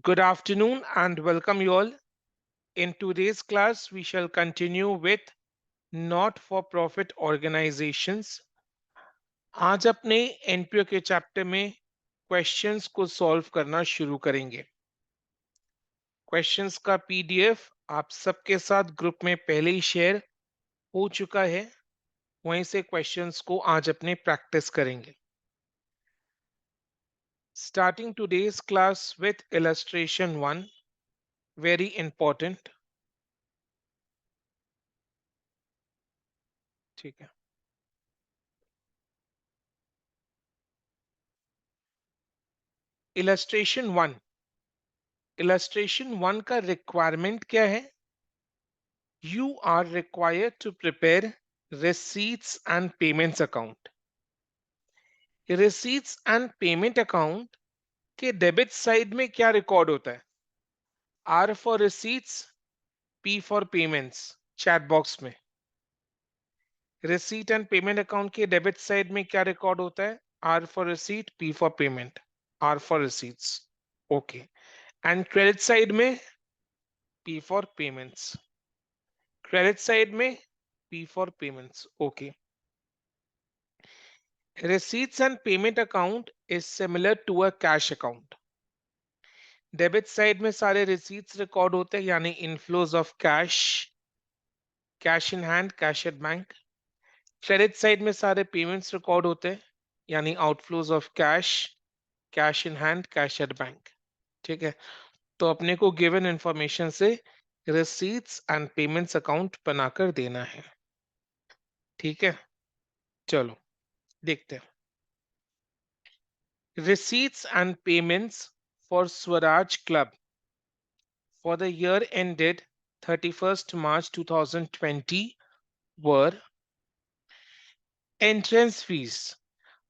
Good afternoon and welcome you all. In today's class, we shall continue with not for profit organizations. आज अपने NPO के chapter में questions को solve करना शुरू करेंगे। क्वेश्चंस का पीडीएफ आप सबके साथ ग्रुप में पहले ही शेयर हो चुका है। वहीं से क्वेश्चंस को आज अपने प्रैक्टिस करेंगे। Starting today's class with illustration 1, very important. ठीक है। Illustration 1 का रिक्वायरमेंट क्या है? You are required to prepare receipts and payments account. Receipts and payment account के डेबिट साइड में क्या रिकॉर्ड होता है? R for receipts, P for payments. Chat box में रिसीट एंड पेमेंट अकाउंट के डेबिट साइड में क्या रिकॉर्ड होता है? R for receipt, P for payment. R for receipts. Okay. And credit side में P for payments. Credit side में P for payments. Okay. Receipts and payment account is similar to a cash account. Debit side में सारे receipts record होते हैं यानी inflows of cash, cash in hand, cash at bank. Credit side में सारे payments record होते हैं यानी outflows of cash, cash in hand, cash at bank. ठीक है, तो अपने को गिवन इंफॉर्मेशन से रिसीट्स एंड पेमेंट्स अकाउंट बनाकर देना है। ठीक है, चलो देखते हैं। Receipts and payments for Swaraj Club for the year ended 31st March 2020 were entrance fees.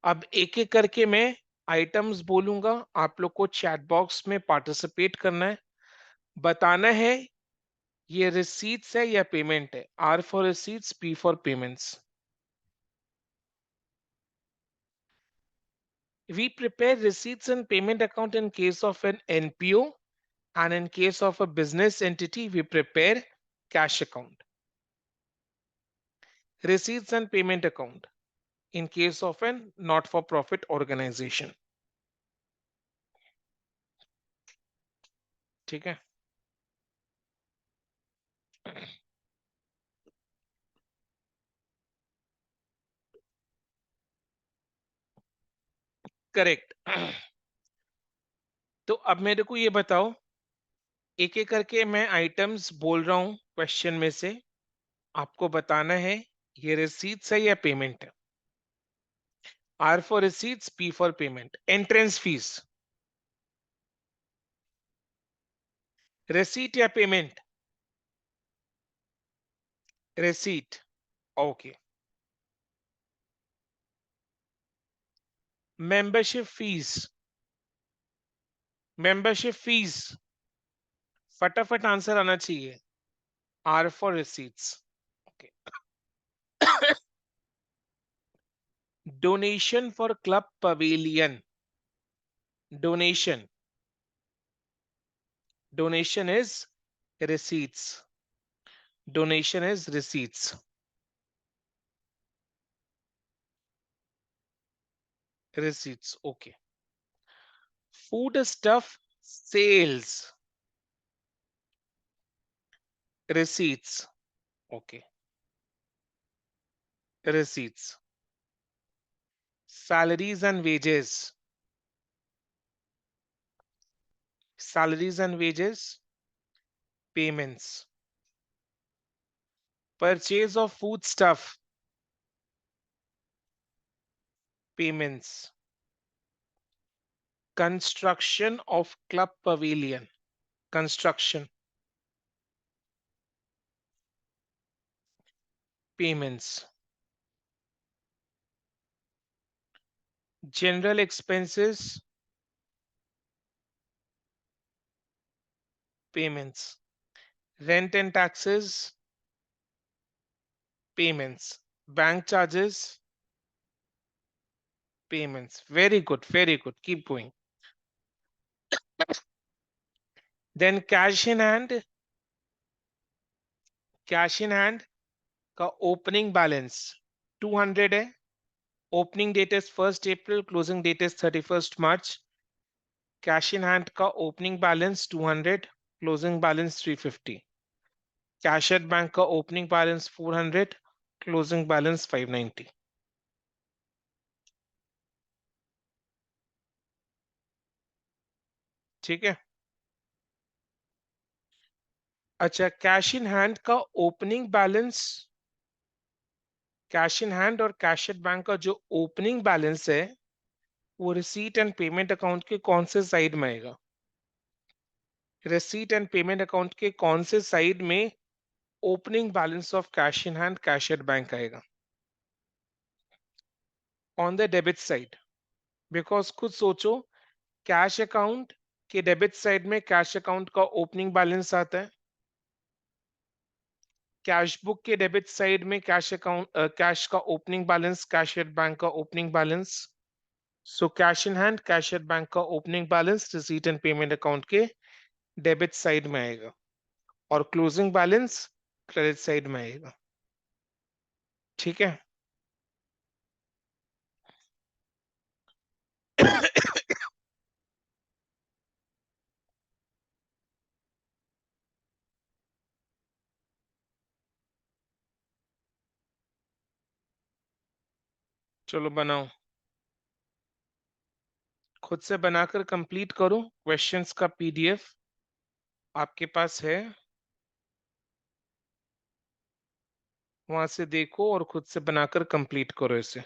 अब एक एक करके मैं आइटम्स बोलूंगा, आप लोग को चैट बॉक्स में पार्टिसिपेट करना है, बताना है ये रिसीट्स है या पेमेंट है। R for receipts, P for payments. We prepare receipts and payment account in case of an NPO, and in case of a business entity we prepare cash account. Receipts and payment account in case of an not for profit organization. ठीक है, correct. तो अब मेरे को ये बताओ, एक एक करके मैं आइटम्स बोल रहा हूं क्वेश्चन में से, आपको बताना है ये रिसीट्स है या पेमेंट है। R for receipts, P for payment. Entrance fees receipt या payment? Receipt. Okay. Membership fees, membership fees फटाफट आंसर आना चाहिए। R for receipts. Okay. Donation for club pavilion, donation, donation is receipts, donation is receipts. Receipts, okay. Food stuff sales, receipts, okay. Receipts. Salaries and wages, salaries and wages, payments. Purchase of food stuff, payments. Construction of club pavilion, construction, payments. General expenses, payments. Rent and taxes, payments. Bank charges, payments. Very good, very good. Keep going. Then cash in hand का opening balance 200 है. Opening date is 1 April, closing date is 31 March. Cash in hand का opening balance 200, closing balance 350. Cash at bank का opening balance 400, closing balance 590. ठीक है. अच्छा, cash in hand का opening balance, cash in hand और cash at bank का जो opening balance है वो रिसीट एंड पेमेंट अकाउंट के कौन से साइड में आएगा? रिसीट एंड पेमेंट अकाउंट के कौन से साइड में opening balance of cash in hand cash at bank आएगा? On the debit side. Because खुद सोचो, कैश अकाउंट के डेबिट साइड में कैश अकाउंट का ओपनिंग बैलेंस आता है. कैश बुक के डेबिट साइड में कैश अकाउंट कैश का opening balance, cash at bank का opening balance. So cash in hand cash at bank का opening balance receipt and payment account के debit side में आएगा और क्लोजिंग बैलेंस क्रेडिट साइड में आएगा. ठीक है. चलो बनाओ, खुद से बनाकर कंप्लीट करो. क्वेश्चंस का पीडीएफ आपके पास है, वहां से देखो और खुद से बनाकर कंप्लीट करो इसे.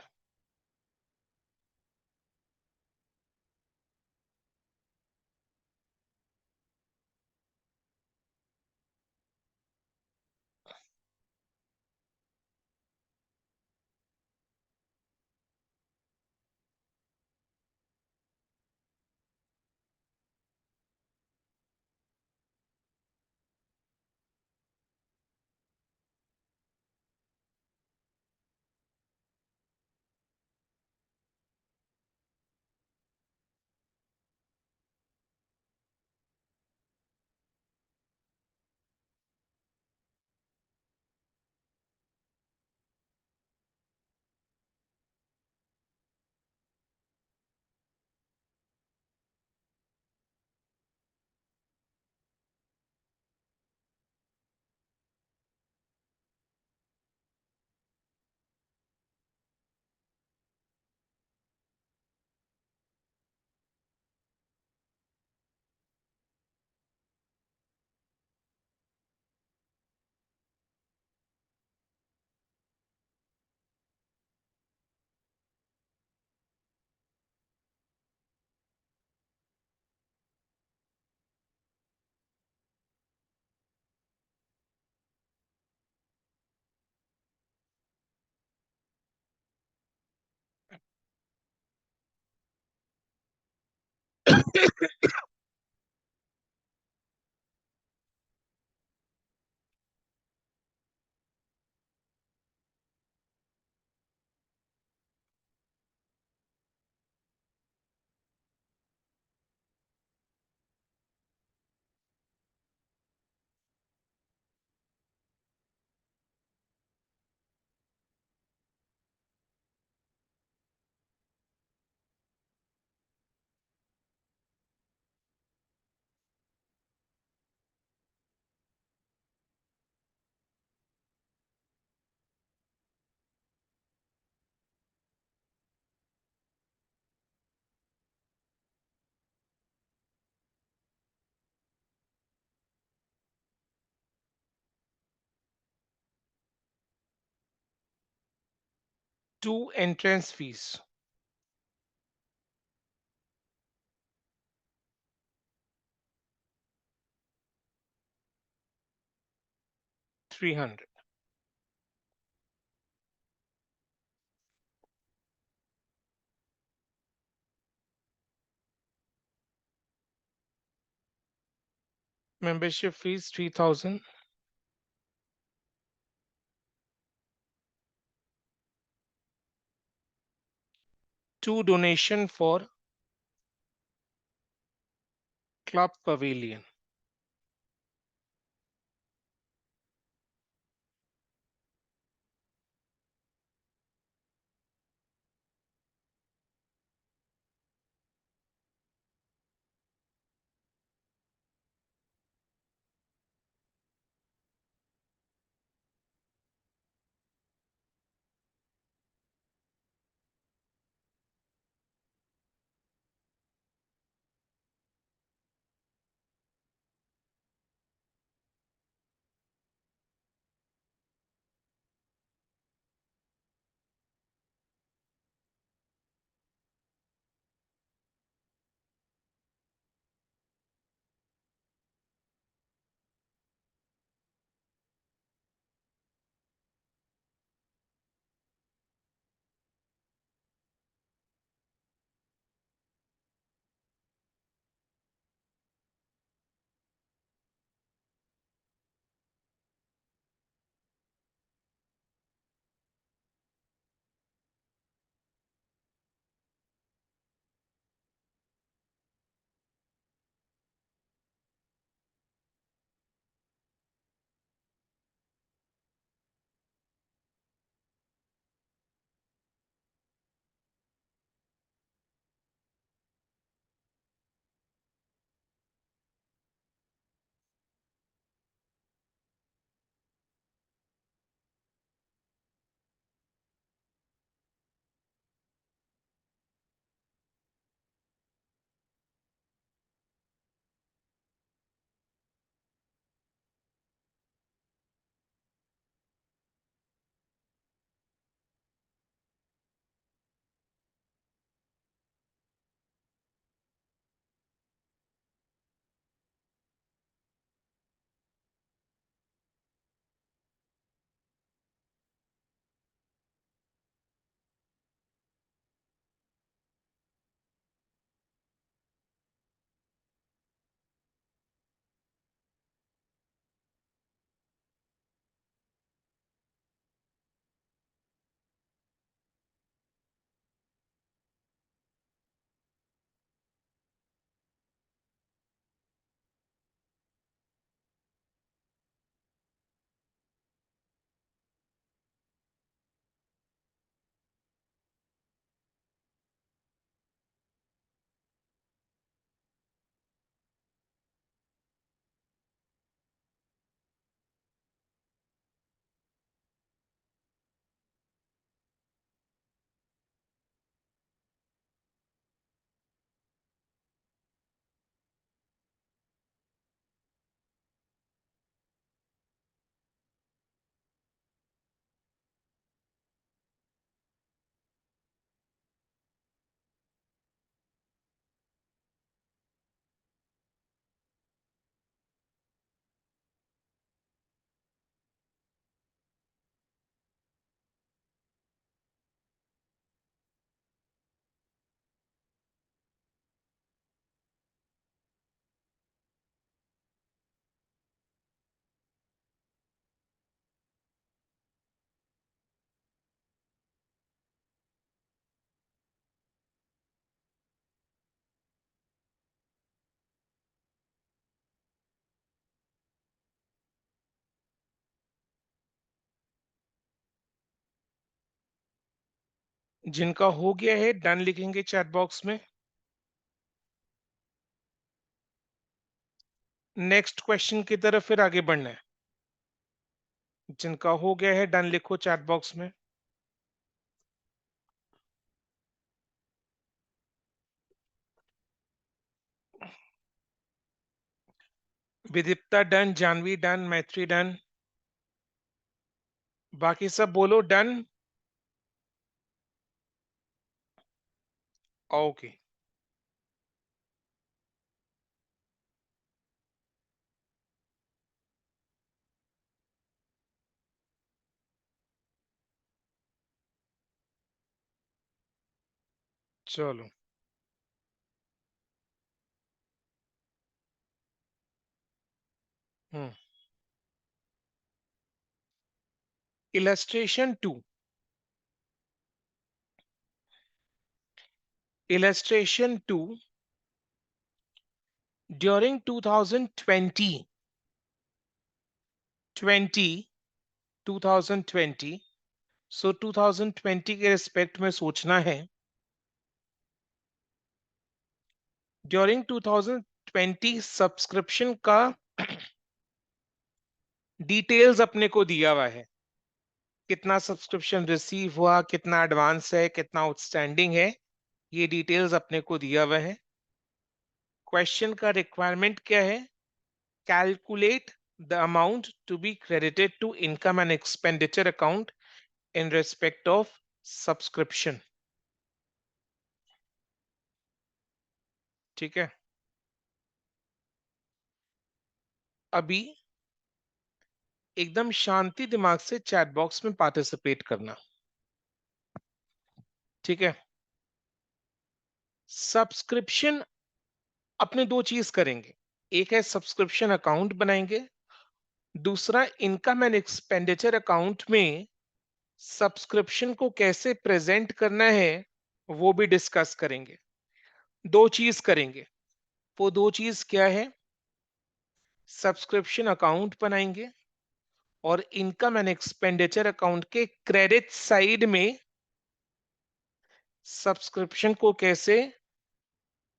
To entrance fees. 300. Membership fees 3000. 2 donation for club pavilion. जिनका हो गया है डन लिखेंगे चैट बॉक्स में। नेक्स्ट क्वेश्चन की तरफ फिर आगे बढ़ना है। जिनका हो गया है डन लिखो चैट बॉक्स में। विदीप्ता डन, जानवी डन, मैत्री डन, बाकी सब बोलो डन। ओके, चलो। इलस्ट्रेशन 2। Illustration 2. During 2020, 2020, so 2020 के रिस्पेक्ट में सोचना है। ड्यूरिंग 2020 सब्सक्रिप्शन का डिटेल्स अपने को दिया हुआ है। कितना सब्सक्रिप्शन रिसीव हुआ, कितना एडवांस है, कितना आउटस्टैंडिंग है, ये डिटेल्स अपने को दिया हुआ है। क्वेश्चन का रिक्वायरमेंट क्या है? Calculate the amount to be credited to income and expenditure account in respect of subscription. ठीक है, अभी एकदम शांति दिमाग से चैट बॉक्स में पार्टिसिपेट करना। ठीक है, सब्सक्रिप्शन अपने दो चीज करेंगे। एक है सब्सक्रिप्शन अकाउंट बनाएंगे, दूसरा इनकम एंड एक्सपेंडिचर अकाउंट में सब्सक्रिप्शन को कैसे प्रेजेंट करना है वो भी डिस्कस करेंगे। दो चीज करेंगे, वो दो चीज क्या है? सब्सक्रिप्शन अकाउंट बनाएंगे और इनकम एंड एक्सपेंडिचर अकाउंट के क्रेडिट साइड में सब्सक्रिप्शन को कैसे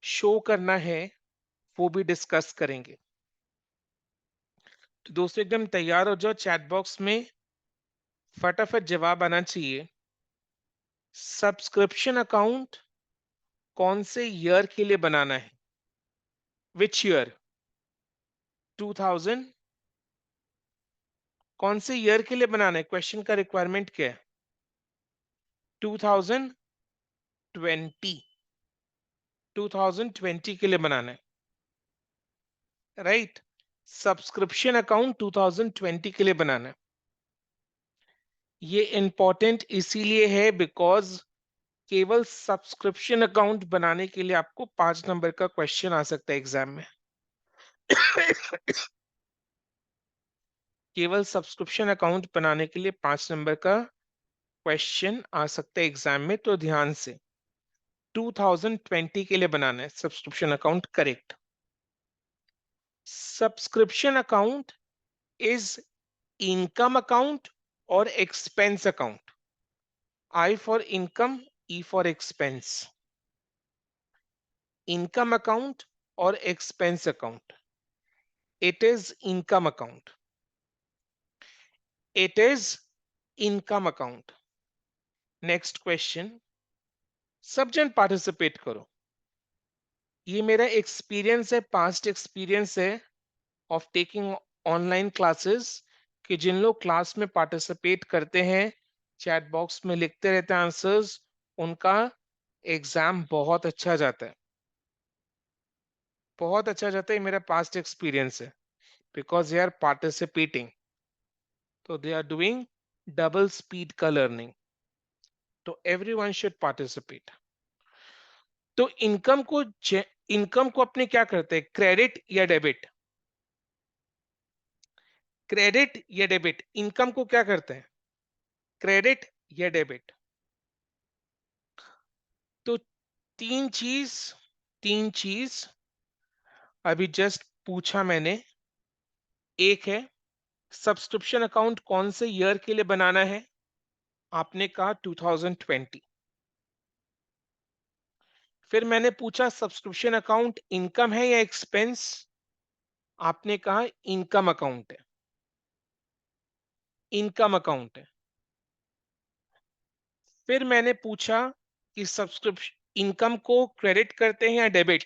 शो करना है वो भी डिस्कस करेंगे। तो दोस्तों एकदम तैयार हो जाओ, चैट बॉक्स में फटाफट जवाब आना चाहिए। सब्सक्रिप्शन अकाउंट कौन से ईयर के लिए बनाना है? Which year? 2000? कौन से ईयर के लिए बनाना है? क्वेश्चन का रिक्वायरमेंट क्या है? 2020। 2020 के लिए बनाना है, राइट? सब्सक्रिप्शन अकाउंट 2020 के लिए बनाना है। ये इंपॉर्टेंट इसीलिए है बिकॉज केवल सब्सक्रिप्शन अकाउंट बनाने के लिए आपको 5 नंबर का क्वेश्चन आ सकता है एग्जाम में। केवल सब्सक्रिप्शन अकाउंट बनाने के लिए 5 नंबर का क्वेश्चन आ सकता है एग्जाम में, तो ध्यान से 2020 के लिए बनाना है subscription account, correct. Subscription account is income account और expense account. I for income, E for expense. Income account और expense account. It is income account, it is income account. Next question, सब जन पार्टिसिपेट करो। ये मेरा experience है, past experience है of taking online classes, कि जिन लोग क्लास में पार्टिसिपेट करते हैं, चैट बॉक्स में लिखते रहते हैं आंसर्स, उनका एग्जाम बहुत अच्छा जाता है, बहुत अच्छा जाता है। ये मेरा पास्ट एक्सपीरियंस है, बिकॉज दे आर पार्टिसिपेटिंग, तो they are doing double speed का लर्निंग, तो एवरीवन शुड पार्टिसिपेट। तो इनकम को अपने क्या करते हैं, क्रेडिट या डेबिट? क्रेडिट या डेबिट? इनकम को क्या करते हैं, क्रेडिट या डेबिट? तो तीन चीज, तीन चीज अभी जस्ट पूछा मैंने। एक है सब्सक्रिप्शन अकाउंट कौन से ईयर के लिए बनाना है, आपने कहा 2020। फिर मैंने पूछा सब्सक्रिप्शन अकाउंट इनकम है या एक्सपेंस? आपने कहा इनकम अकाउंट है, इनकम अकाउंट है। फिर मैंने पूछा कि सब्सक्रिप्शन इनकम को क्रेडिट करते हैं या डेबिट?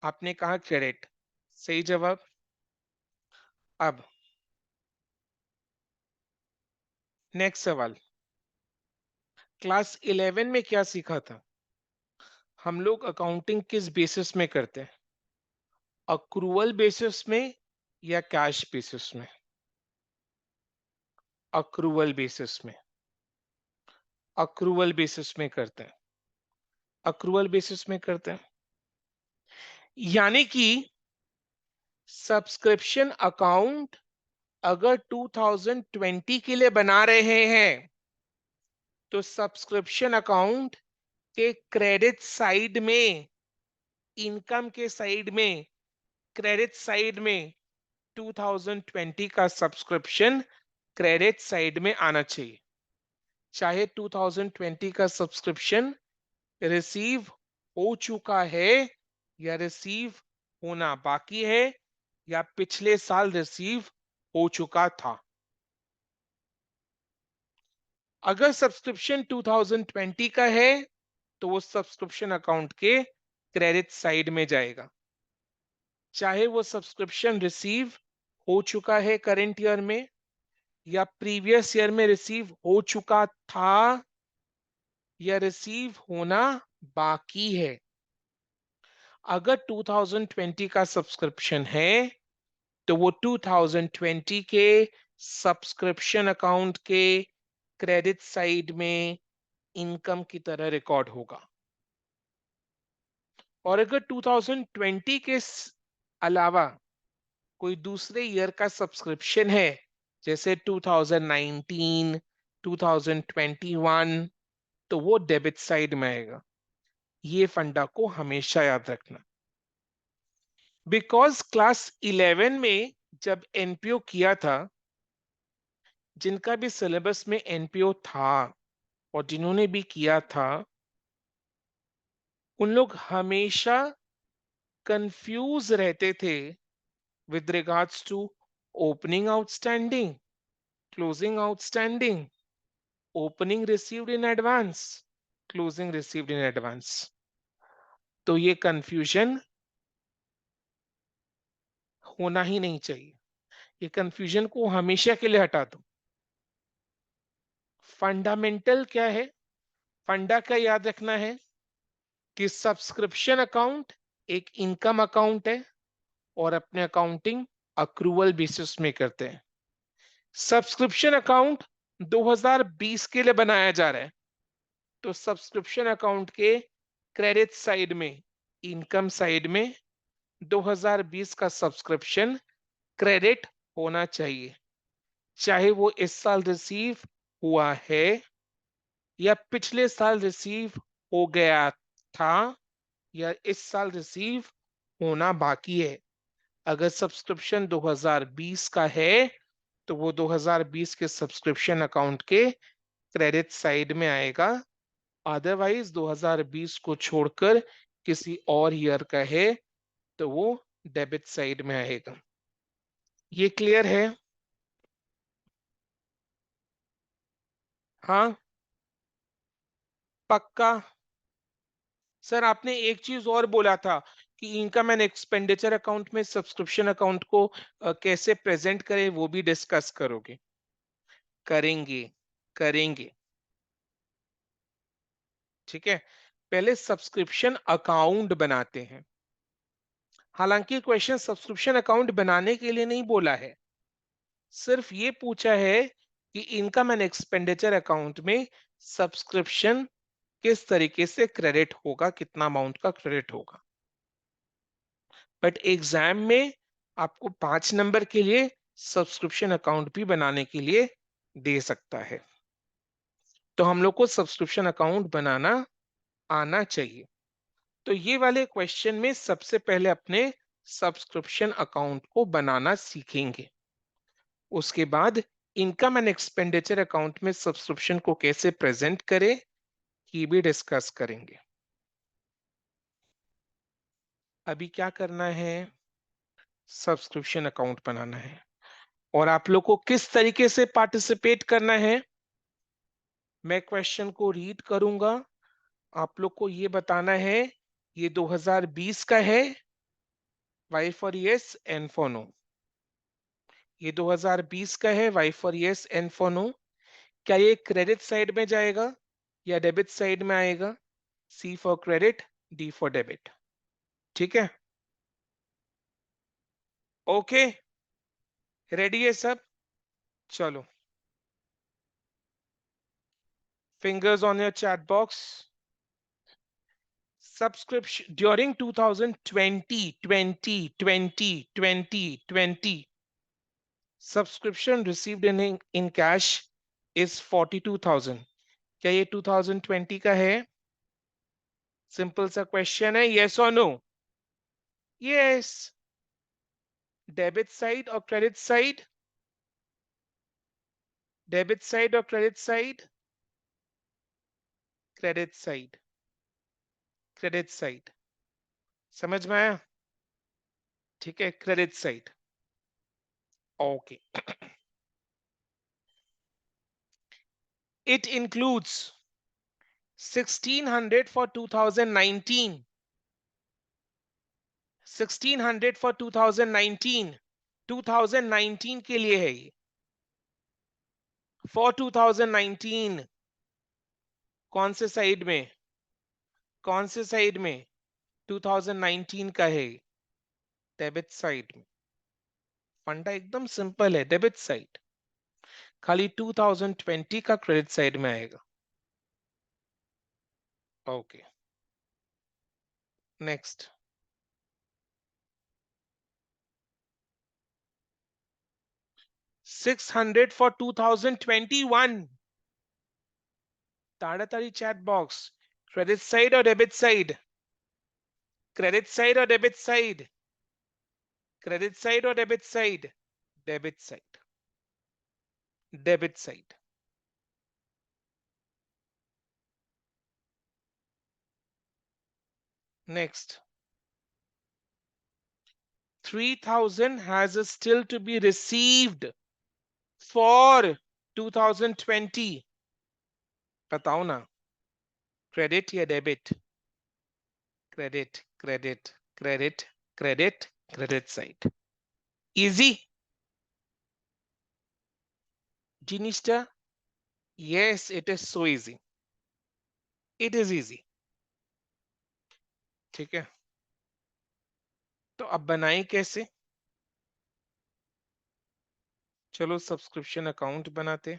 आपने कहा क्रेडिट, सही जवाब। अब नेक्स्ट सवाल, क्लास 11 में क्या सीखा था? हम लोग अकाउंटिंग किस बेसिस में करते हैं, अक्रूवल बेसिस में या कैश बेसिस में? अक्रूवल बेसिस में, अक्रूवल बेसिस में करते हैं, अक्रूवल बेसिस में करते हैं। यानी कि सब्सक्रिप्शन अकाउंट अगर 2020 के लिए बना रहे हैं तो सब्सक्रिप्शन अकाउंट के क्रेडिट साइड में, इनकम के साइड में, क्रेडिट साइड में 2020 का सब्सक्रिप्शन क्रेडिट साइड में आना चाहिए। चाहे 2020 का सब्सक्रिप्शन रिसीव हो चुका है या रिसीव होना बाकी है या पिछले साल रिसीव हो चुका था। अगर सब्सक्रिप्शन 2020 का है तो वो सब्सक्रिप्शन अकाउंट के क्रेडिट साइड में जाएगा, चाहे वो सब्सक्रिप्शन रिसीव हो चुका है करंट ईयर में या प्रीवियस ईयर में रिसीव हो चुका था या रिसीव होना बाकी है। अगर 2020 का सब्सक्रिप्शन है तो वो 2020 के सब्सक्रिप्शन अकाउंट के क्रेडिट साइड में इनकम की तरह रिकॉर्ड होगा। और अगर 2020 के अलावा कोई दूसरे ईयर का सब्सक्रिप्शन है, जैसे 2019, 2021, तो वो डेबिट साइड में आएगा। ये फंडा को हमेशा याद रखना। बिकॉज क्लास 11 में जब एनपीओ किया था, जिनका भी सिलेबस में एनपीओ था और जिन्होंने भी किया था, उन लोग हमेशा कंफ्यूज रहते थे with regards to opening outstanding, closing outstanding, opening received in advance, closing received in advance। तो ये कंफ्यूजन होना ही नहीं चाहिए, ये कंफ्यूजन को हमेशा के लिए हटा दो। फंडामेंटल क्या है, फंडा क्या याद रखना है कि सब्सक्रिप्शन अकाउंट एक इनकम अकाउंट है और अपने अकाउंटिंग अक्रूवल बेसिस में करते हैं। सब्सक्रिप्शन अकाउंट 2020 के लिए बनाया जा रहा है तो सब्सक्रिप्शन अकाउंट के क्रेडिट साइड में, इनकम साइड में 2020 का सब्सक्रिप्शन क्रेडिट होना चाहिए, चाहे वो इस साल रिसीव हुआ है या पिछले साल रिसीव हो गया था या इस साल रिसीव होना बाकी है। अगर सब्सक्रिप्शन 2020 का है तो वो 2020 के सब्सक्रिप्शन अकाउंट के क्रेडिट साइड में आएगा, अदरवाइज 2020 को छोड़कर किसी और ईयर का है तो वो डेबिट साइड में आएगा। ये क्लियर है? हाँ, पक्का। सर आपने एक चीज और बोला था कि इनकम एंड एक्सपेंडिचर अकाउंट में सब्सक्रिप्शन अकाउंट को कैसे प्रेजेंट करें, वो भी डिस्कस करोगे? करेंगे, करेंगे, ठीक है। पहले सब्सक्रिप्शन अकाउंट बनाते हैं। हालांकि क्वेश्चन सब्सक्रिप्शन अकाउंट बनाने के लिए नहीं बोला है, सिर्फ ये पूछा है कि इनकम एंड एक्सपेंडिचर अकाउंट में सब्सक्रिप्शन किस तरीके से क्रेडिट होगा, कितना अमाउंट का क्रेडिट होगा। बट एग्जाम में आपको 5 नंबर के लिए सब्सक्रिप्शन अकाउंट भी बनाने के लिए दे सकता है, तो हम लोग को सब्सक्रिप्शन अकाउंट बनाना आना चाहिए। तो ये वाले क्वेश्चन में सबसे पहले अपने सब्सक्रिप्शन अकाउंट को बनाना सीखेंगे, उसके बाद इनकम एंड एक्सपेंडिचर अकाउंट में सब्सक्रिप्शन को कैसे प्रेजेंट करें ये भी डिस्कस करेंगे। अभी क्या करना है, सब्सक्रिप्शन अकाउंट बनाना है। और आप लोग को किस तरीके से पार्टिसिपेट करना है, मैं क्वेश्चन को रीड करूंगा, आप लोग को ये बताना है, ये 2020 का है, Y for yes N for no. ये 2020 का है, Y for yes N for no. क्या ये क्रेडिट साइड में जाएगा या डेबिट साइड में आएगा? C for credit, D for debit. ठीक है, ओके, रेडी है सब? चलो, fingers on your chat box. Subscription during 2020, 20, subscription received in cash is 42,000. क्या ये 2020 का है? सिंपल सा क्वेश्चन है, यस और नो? यस। डेबिट साइड और क्रेडिट साइड? डेबिट साइड और credit side? Credit side, credit side. समझ में आया? ठीक है, credit side. Okay, it includes 1600 for 2019, 1600 for 2019, 2019 के लिए है ये, for 2019। कौन से साइड में, कौन से साइड में? 2019 का है, डेबिट साइड में। फंडा एकदम सिंपल है, डेबिट साइड। खाली 2020 का क्रेडिट साइड में आएगा। Okay, next. 600 for 2021। ताड़ाताड़ी चैट बॉक्स, क्रेडिट साइड और डेबिट साइड? क्रेडिट साइड और डेबिट साइड? क्रेडिट साइड और debit side? Debit side, debit side. Next, 3,000 has still to be received for 2020। बताओ ना, क्रेडिट या debit? Credit, credit, credit, credit, credit side. Easy, जिनिस्टा? Yes, it is so easy, it is easy. ठीक है, तो अब बनाएं कैसे? चलो सब्सक्रिप्शन अकाउंट बनाते।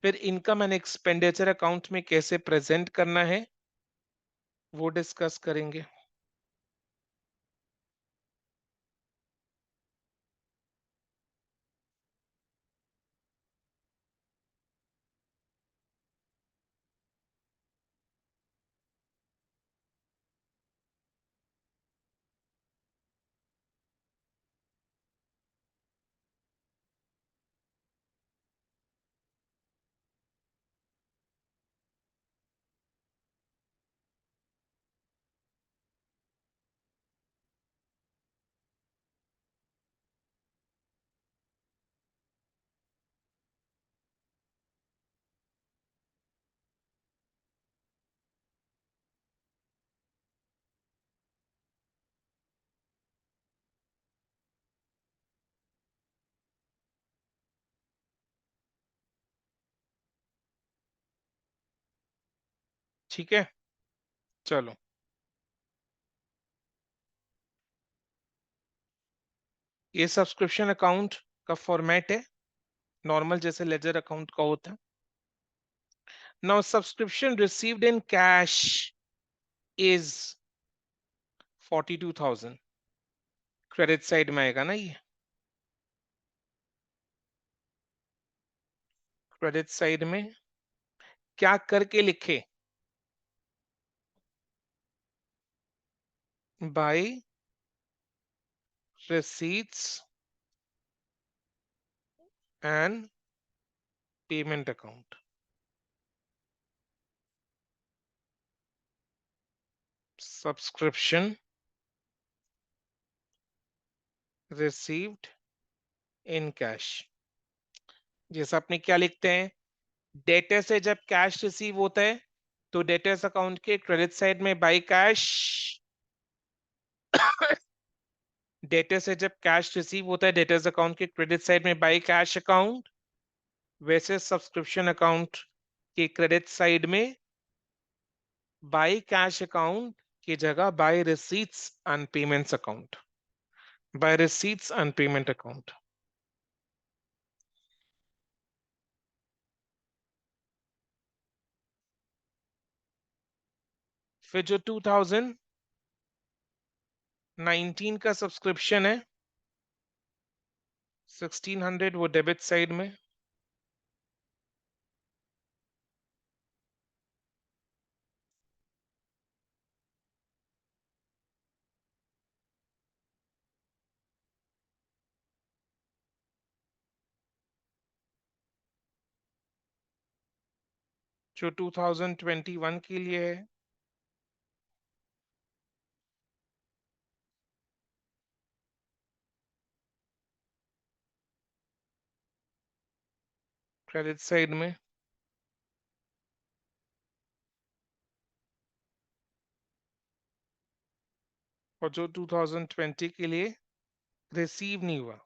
फिर इनकम एंड एक्सपेंडिचर अकाउंट में कैसे प्रेजेंट करना है वो डिस्कस करेंगे। ठीक है, चलो, ये सब्सक्रिप्शन अकाउंट का फॉर्मेट है, नॉर्मल जैसे लेजर अकाउंट का होता है। Now subscription received in cash is 42,000। Credit side में आएगा ना ये, क्रेडिट साइड में क्या करके लिखे? By receipts and payment account. Subscription received in cash. जैसे अपने क्या लिखते हैं, डेटर से जब कैश रिसीव होता है तो डेटर्स अकाउंट के क्रेडिट साइड में बाय कैश, डेटर से जब कैश रिसीव होता है डेटर्स अकाउंट के क्रेडिट साइड में बाय कैश अकाउंट, वैसे सब्सक्रिप्शन अकाउंट के क्रेडिट साइड में बाय कैश अकाउंट की जगह by receipts and payments account, by receipts and payment account. फिर जो 2019 का सब्सक्रिप्शन है 1600, वो डेबिट साइड में, जो 2021 के लिए है क्रेडिट साइड में, और जो 2020 के लिए रिसीव नहीं हुआ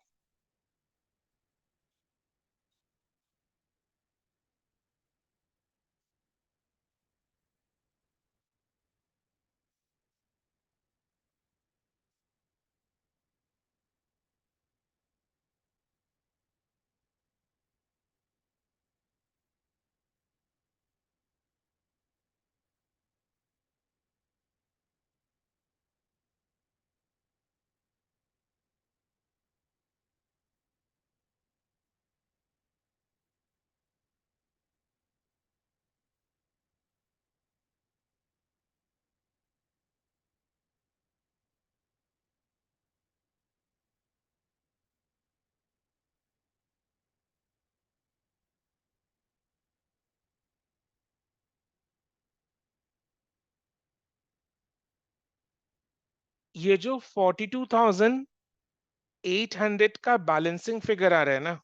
ये जो 42,800 का बैलेंसिंग फिगर आ रहा है ना,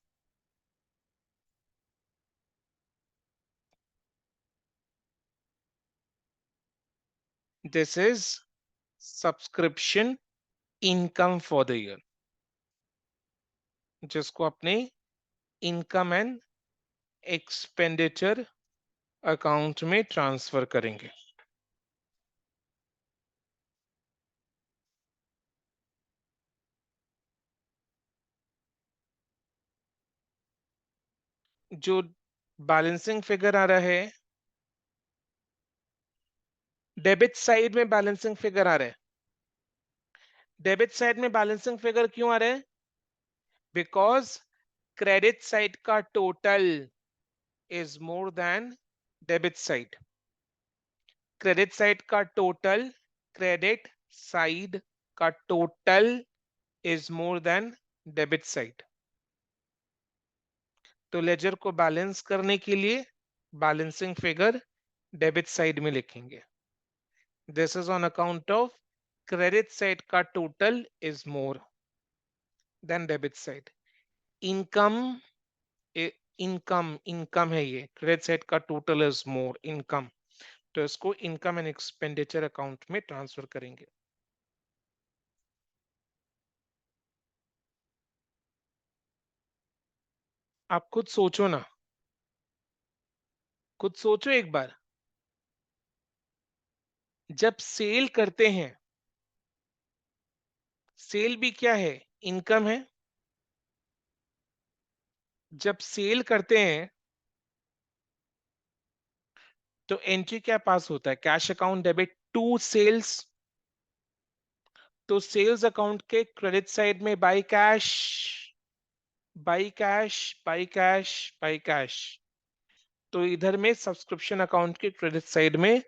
this is subscription income for the year, जिसको अपने इनकम एंड एक्सपेंडिचर अकाउंट में ट्रांसफर करेंगे। जो बैलेंसिंग फिगर आ रहा है डेबिट साइड में, बैलेंसिंग फिगर आ रहा है, डेबिट साइड में बैलेंसिंग फिगर क्यों आ रहा है? बिकॉज क्रेडिट साइड का total is more than debit side. Credit side का टोटल, क्रेडिट साइड का total is more than debit side. तो लेजर को बैलेंस करने के लिए बैलेंसिंग फिगर डेबिट साइड में लिखेंगे। This is on account of credit side का total is more than debit side. Income, income है ये, क्रेडिट साइड का टोटल इज मोर इनकम, तो इसको इनकम एंड एक्सपेंडिचर अकाउंट में ट्रांसफर करेंगे। आप खुद सोचो ना, खुद सोचो एक बार, जब सेल करते हैं, सेल भी क्या है? इनकम है। जब सेल करते हैं तो एंट्री क्या पास होता है? Cash account debit to sales. तो सेल्स अकाउंट के क्रेडिट साइड में by cash, by cash, by cash, by cash. तो इधर में सब्सक्रिप्शन अकाउंट के क्रेडिट साइड में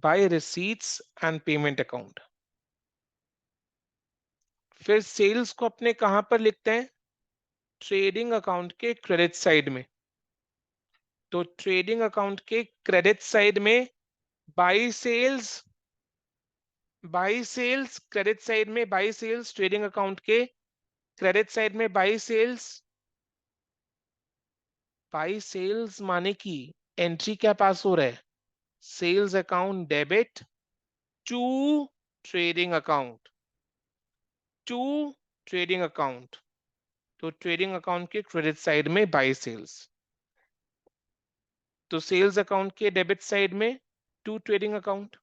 by receipts and payment account. फिर सेल्स को अपने कहां पर लिखते हैं? ट्रेडिंग अकाउंट के क्रेडिट साइड में। तो ट्रेडिंग अकाउंट के क्रेडिट साइड में by sales by sales credit side में, बाई सेल्स ट्रेडिंग अकाउंट के क्रेडिट साइड में बाई सेल्स, बाई सेल्स माने की एंट्री क्या पास हो रहा है, sales account debit to trading account, to trading account. तो ट्रेडिंग अकाउंट के क्रेडिट साइड में बाई सेल्स, तो सेल्स अकाउंट के डेबिट साइड में to trading account,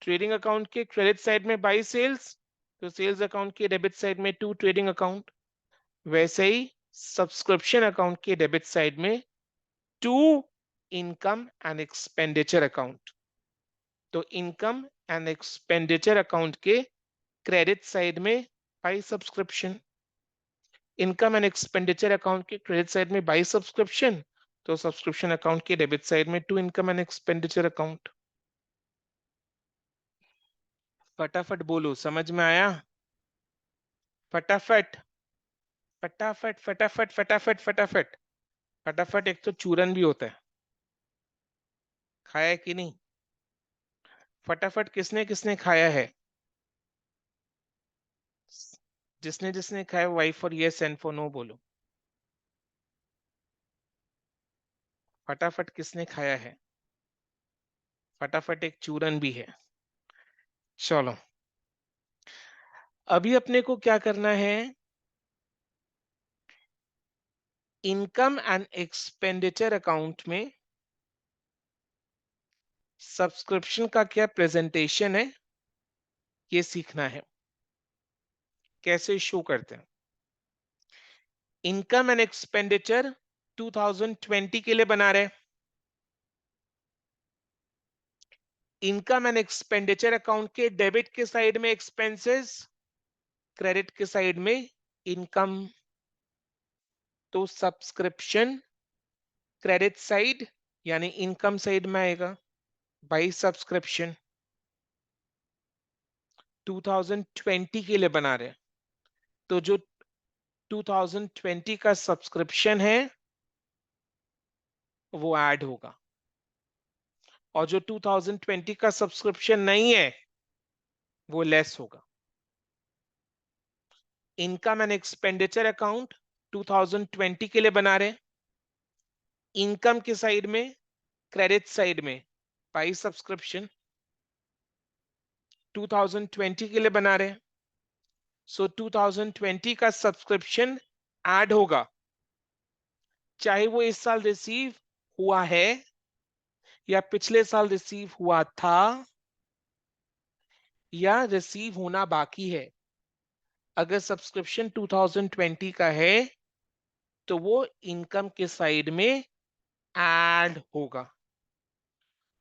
trading account के क्रेडिट साइड में बाई सेल्स, तो सेल्स अकाउंट के डेबिट साइड में टू ट्रेडिंग अकाउंट। वैसे ही सब्सक्रिप्शन अकाउंट के डेबिट साइड में to income and expenditure account, तो इनकम एंड एक्सपेंडिचर अकाउंट के क्रेडिट साइड में by subscription, income and expenditure account के क्रेडिट साइड में बाई सब्सक्रिप्शन, तो सब्सक्रिप्शन अकाउंट के डेबिट साइड में to income and expenditure account. फटाफट बोलो, समझ में आया? फटाफट फटाफट फटाफट फटाफट फटाफट फटाफट। एक तो चूरन भी होता है, खाया है कि नहीं? फटाफट किसने किसने खाया है? जिसने जिसने खाया Y for yes N for no बोलो। फटाफट किसने खाया है? फटाफट एक चूरन भी है। चलो, अभी अपने को क्या करना है, इनकम एंड एक्सपेंडिचर अकाउंट में सब्सक्रिप्शन का क्या प्रेजेंटेशन है ये सीखना है, कैसे शो करते हैं। इनकम एंड एक्सपेंडिचर 2020 के लिए बना रहे, इनकम एंड एक्सपेंडिचर अकाउंट के डेबिट के साइड में एक्सपेंसेस, क्रेडिट के साइड में इनकम, तो सब्सक्रिप्शन क्रेडिट साइड यानी इनकम साइड में आएगा बाई सब्सक्रिप्शन, 2020 के लिए बना रहे, तो जो 2020 का सब्सक्रिप्शन है वो ऐड होगा, और जो 2020 का सब्सक्रिप्शन नहीं है वो लेस होगा। इनकम एंड एक्सपेंडिचर अकाउंट 2020 के लिए बना रहे, इनकम के साइड में क्रेडिट साइड में बाई सब्सक्रिप्शन 2020 के लिए बना रहे, सो 2020 का सब्सक्रिप्शन ऐड होगा, चाहे वो इस साल रिसीव हुआ है या पिछले साल रिसीव हुआ था या रिसीव होना बाकी है। अगर सब्सक्रिप्शन 2020 का है तो वो इनकम के साइड में ऐड होगा,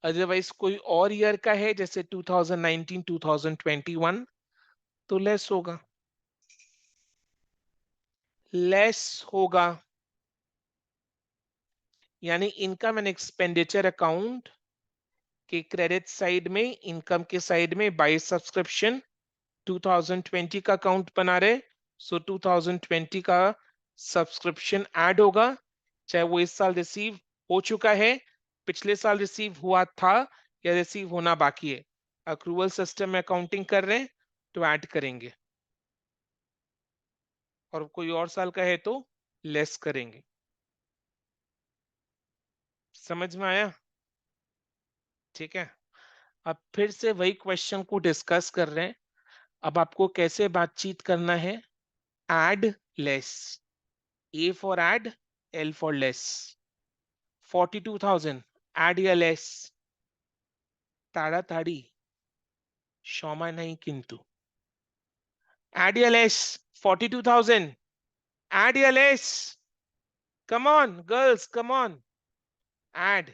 अदरवाइज कोई और ईयर का है जैसे 2019 2021 तो लेस होगा, लेस होगा। यानी इनकम एंड एक्सपेंडिचर अकाउंट के क्रेडिट साइड में, इनकम के साइड में बाय सब्सक्रिप्शन 2020 का अकाउंट बना रहे, सो 2020 का सब्सक्रिप्शन ऐड होगा, चाहे वो इस साल रिसीव हो चुका है, पिछले साल रिसीव हुआ था या रिसीव होना बाकी है। अक्रूवल सिस्टम में अकाउंटिंग कर रहे हैं तो ऐड करेंगे, और कोई और साल का है तो लेस करेंगे। समझ में आया? ठीक है, अब फिर से वही क्वेश्चन को डिस्कस कर रहे हैं। अब आपको कैसे बातचीत करना है, add less, A for add, L for less, 42,000 add या लेस, ताड़ाताड़ी क्षमा नहीं किंतु, एड या लेस, 42,000 एड या less, come on girls come on, add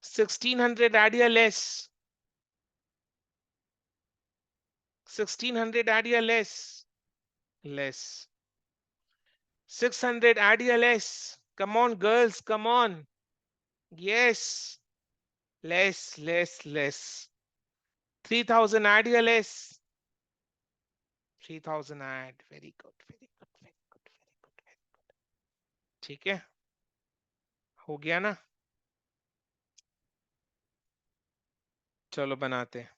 1,600 add या लेस, 1,600 एड या लेस, लेस 600 add या less, come on girls come on, yes, less 3,000 add या less, 3,000 add, very good very good very good very good very good। ठीक है, हो गया ना? चलो बनाते हैं।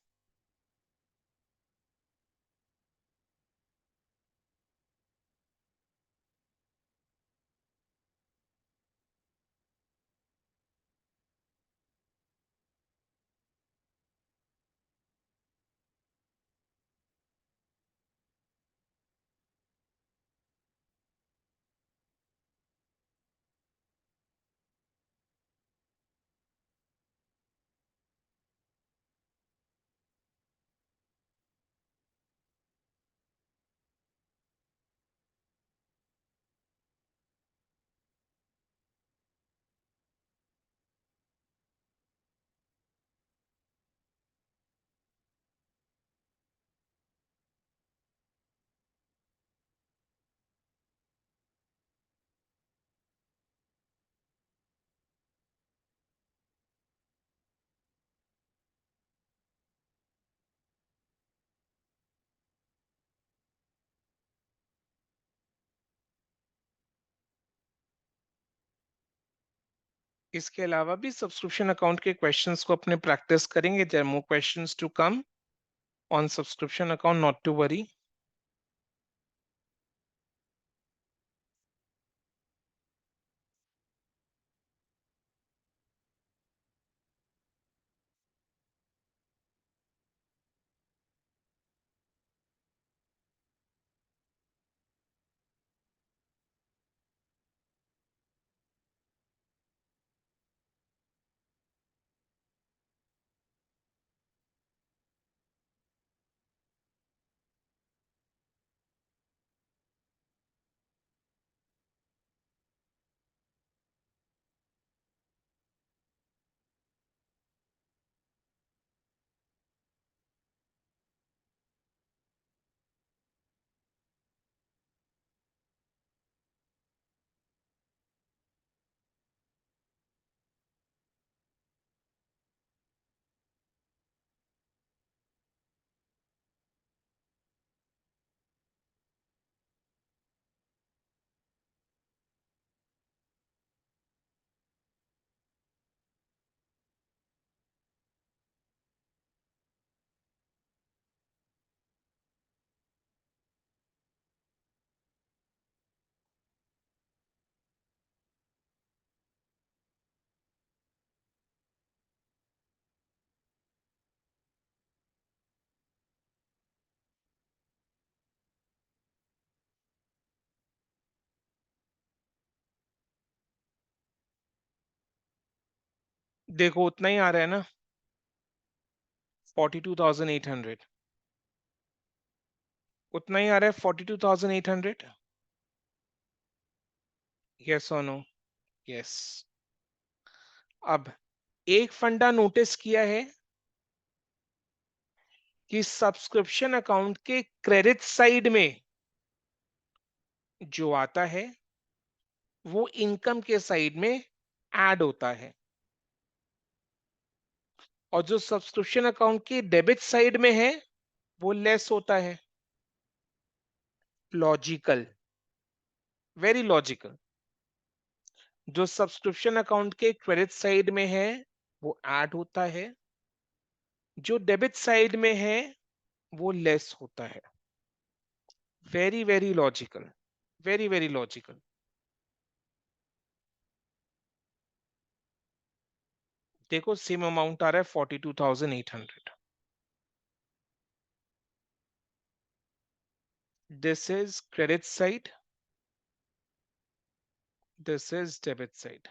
इसके अलावा भी सब्सक्रिप्शन अकाउंट के क्वेश्चंस को अपने प्रैक्टिस करेंगे। There are more questions to come on subscription account, not to worry. देखो उतना ही आ रहा है ना, 42,800। उतना ही आ रहा है 42,800। यस और नो? यस। अब एक फंडा नोटिस किया है कि सब्सक्रिप्शन अकाउंट के क्रेडिट साइड में जो आता है वो इनकम के साइड में ऐड होता है, और जो सब्सक्रिप्शन अकाउंट की डेबिट साइड में है वो लेस होता है। Logical, very logical. जो सब्सक्रिप्शन अकाउंट के क्रेडिट साइड में है वो ऐड होता है, जो डेबिट साइड में है वो लेस होता है। Very very logical, very very logical. देखो सेम अमाउंट आ रहा है 42,800। This is credit side, this is debit side.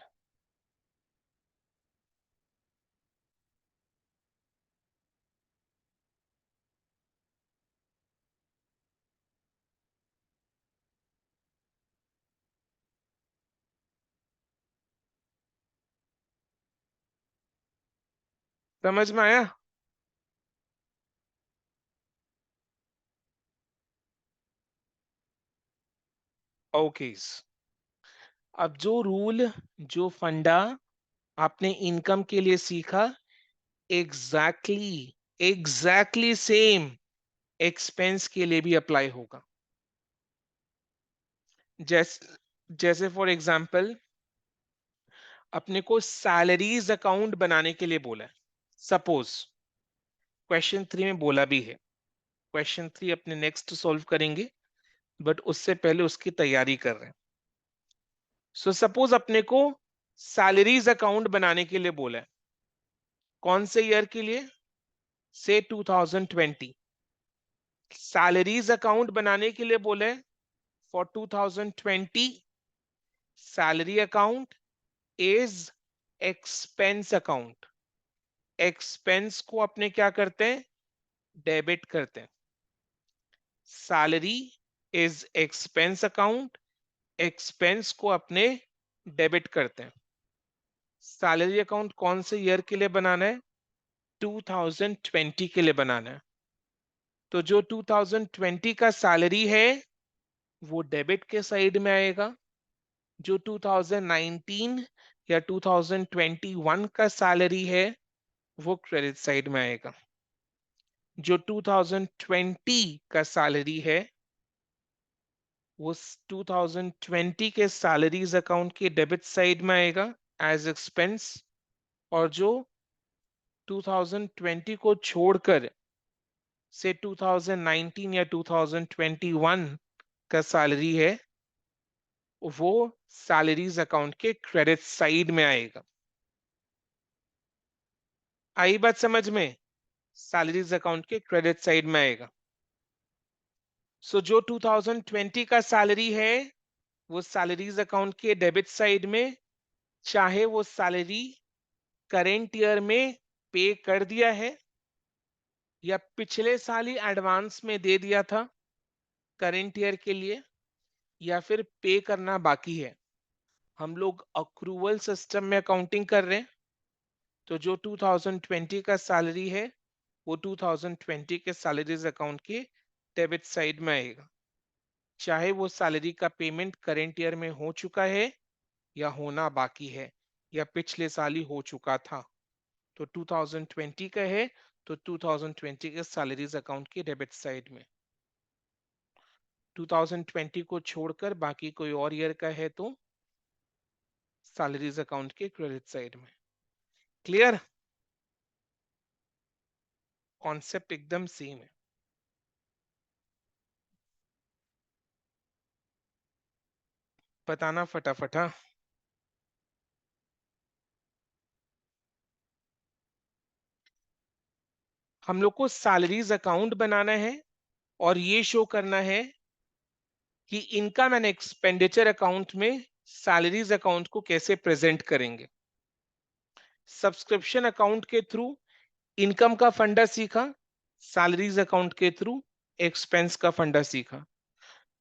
समझ में आया? ओके। अब जो रूल, जो फंडा आपने इनकम के लिए सीखा, एग्जैक्टली एग्जैक्टली सेम एक्सपेंस के लिए भी अप्लाई होगा। जैसे जैसे फॉर एग्जांपल अपने को सैलरीज अकाउंट बनाने के लिए बोला है, सपोज क्वेश्चन 3 में बोला भी है। क्वेश्चन 3 अपने नेक्स्ट सॉल्व करेंगे, बट उससे पहले उसकी तैयारी कर रहे हैं। सो सपोज अपने को सैलरीज अकाउंट बनाने के लिए बोला है। कौन से ईयर के लिए? से 2020। सैलरीज अकाउंट बनाने के लिए बोले for 2020। Salary account is expense account. Expense को अपने क्या करते हैं? डेबिट करते हैं। Salary is expense account, expense को अपने डेबिट करते हैं। सैलरी अकाउंट कौन से ईयर के लिए बनाना है? 2020 के लिए बनाना है। तो जो 2020 का सैलरी है वो डेबिट के साइड में आएगा। जो 2019 या 2021 का सैलरी है वो क्रेडिट साइड में आएगा। जो 2020 का सैलरी है वो 2020 के सैलरीज अकाउंट के डेबिट साइड में आएगा एज एक्सपेंस। और जो 2020 को छोड़कर से 2019 या 2021 का सैलरी है वो सैलरीज अकाउंट के क्रेडिट साइड में आएगा। आई बात समझ में? सैलरीज अकाउंट के क्रेडिट साइड में आएगा। सो जो 2020 का सैलरी है वो सैलरीज अकाउंट के डेबिट साइड में, चाहे वो सैलरी करेंट ईयर में पे कर दिया है या पिछले साल ही एडवांस में दे दिया था करेंट ईयर के लिए, या फिर पे करना बाकी है। हम लोग अक्रूवल सिस्टम में अकाउंटिंग कर रहे हैं। तो जो 2020 का सैलरी है वो 2020 के सैलरीज अकाउंट के डेबिट साइड में आएगा, चाहे वो सैलरी का पेमेंट करेंट ईयर में हो चुका है या होना बाकी है या पिछले साल ही हो चुका था। तो 2020 का है तो 2020 के सैलरीज अकाउंट के डेबिट साइड में। 2020 को छोड़कर बाकी कोई और ईयर का है तो सैलरीज अकाउंट के क्रेडिट साइड में। क्लियर? कॉन्सेप्ट एकदम सेम है। बताना फटाफट। हाँ, हम लोग को सैलरीज अकाउंट बनाना है और ये शो करना है कि इनकम एंड एक्सपेंडिचर अकाउंट में सैलरीज अकाउंट को कैसे प्रेजेंट करेंगे। सब्सक्रिप्शन अकाउंट के थ्रू इनकम का फंडा सीखा, सैलरीज अकाउंट के थ्रू एक्सपेंस का फंडा सीखा।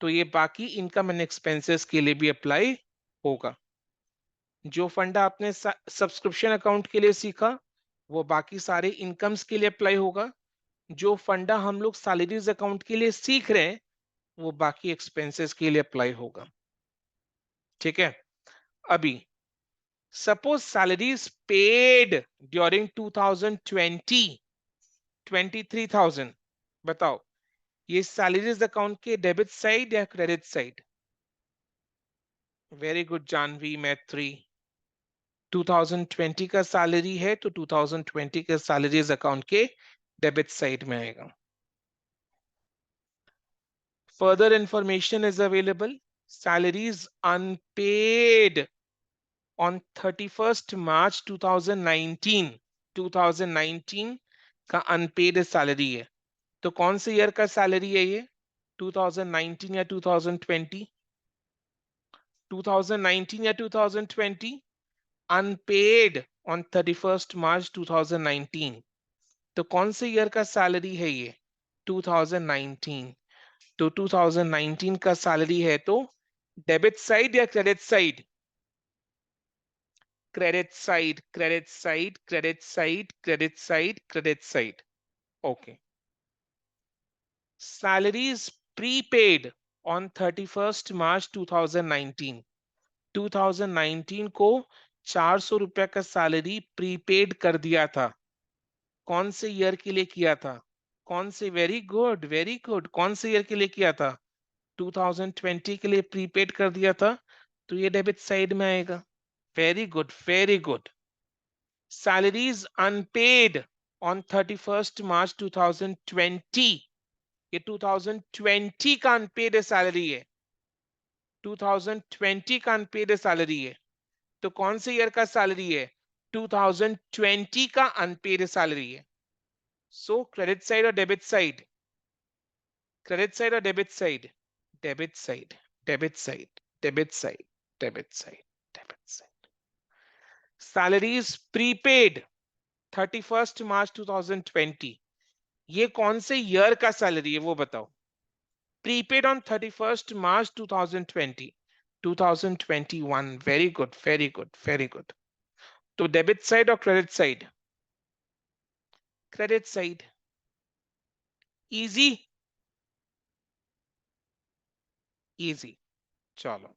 तो ये बाकी इनकम एंड एक्सपेंसेस के लिए भी अप्लाई होगा। जो फंडा आपने सब्सक्रिप्शन अकाउंट के लिए सीखा वो बाकी सारे इनकम्स के लिए अप्लाई होगा। जो फंडा हम लोग सैलरीज अकाउंट के लिए सीख रहे हैं वो बाकी एक्सपेंसेस के लिए अप्लाई होगा। ठीक है? अभी सपोज सैलरीज पेड ड्यूरिंग 2020 23,000। बताओ ये सैलरीज अकाउंट के डेबिट साइड या credit side? Very good Janhvi Maitri. 2020 का सैलरी है तो 2020 के सैलरीज अकाउंट के डेबिट साइड में आएगा। Further information is available. Salaries unpaid on 31st March 2019। 2019 का अनपेड सैलरी है। तो कौन से ईयर का सैलरी है ये? 2019 या 2020? 2019 या 2020? Unpaid on 31st March 2019। तो कौन से ईयर का सैलरी है ये? 2019। तो 2019 का सैलरी है तो डेबिट साइड या credit side? Credit side, credit side, credit side, credit side, credit side. Okay. Salaries prepaid on 31st March 2019। 2019 को 400 रुपए का सैलरी प्रीपेड कर दिया था। कौन से ईयर के लिए किया था? कौन से? Very good, very good. कौन से ईयर के लिए किया था? 2020 के लिए प्रीपेड कर दिया था तो ये डेबिट साइड में आएगा। Very good, very good. Salaries unpaid on 31st March 2020, ये 2020 का अनपेड सैलरी है, 2020 का अनपेड सैलरी है। तो कौन से ईयर का सैलरी है? 2020 का अनपेड सैलरी है। सो क्रेडिट साइड और डेबिट साइड, क्रेडिट साइड और debit side, debit side, debit side, debit side, debit side, debit side. Salaries prepaid 31st March 2020, ये कौन से ईयर का सैलरी है वो बताओ। Prepaid on 31st March 2020, 2021। Very good, very good, very good. तो debit side और credit side, credit side. Easy, easy. चलो,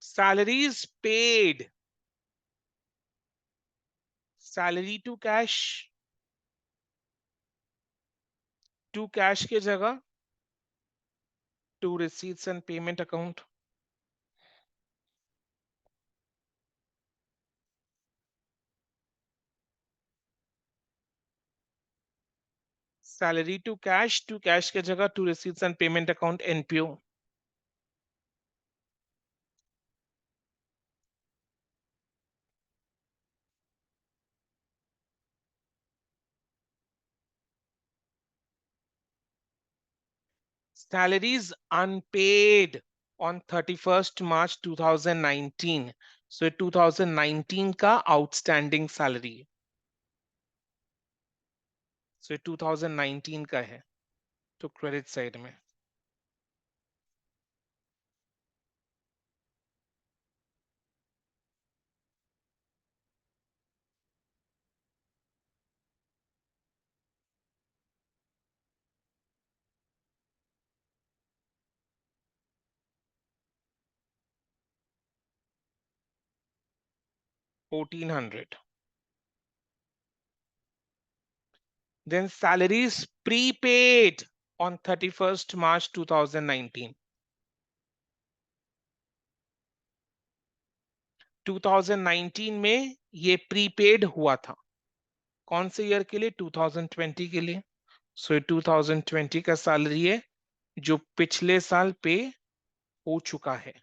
salaries paid, salary to cash, to cash के जगह to receipts and payment account. Salary to cash के जगह to receipts and payment account, NPO. Salaries unpaid on 31st March 2019. So 2019 का outstanding salary. So 2019 का है, तो credit side में। $1,400. Then salaries prepaid on 31st March 2019. 2019 में ये prepaid हुआ था, कौन से ईयर के लिए? 2020 के लिए। सो 2020 का सैलरी है जो पिछले साल पे हो चुका है।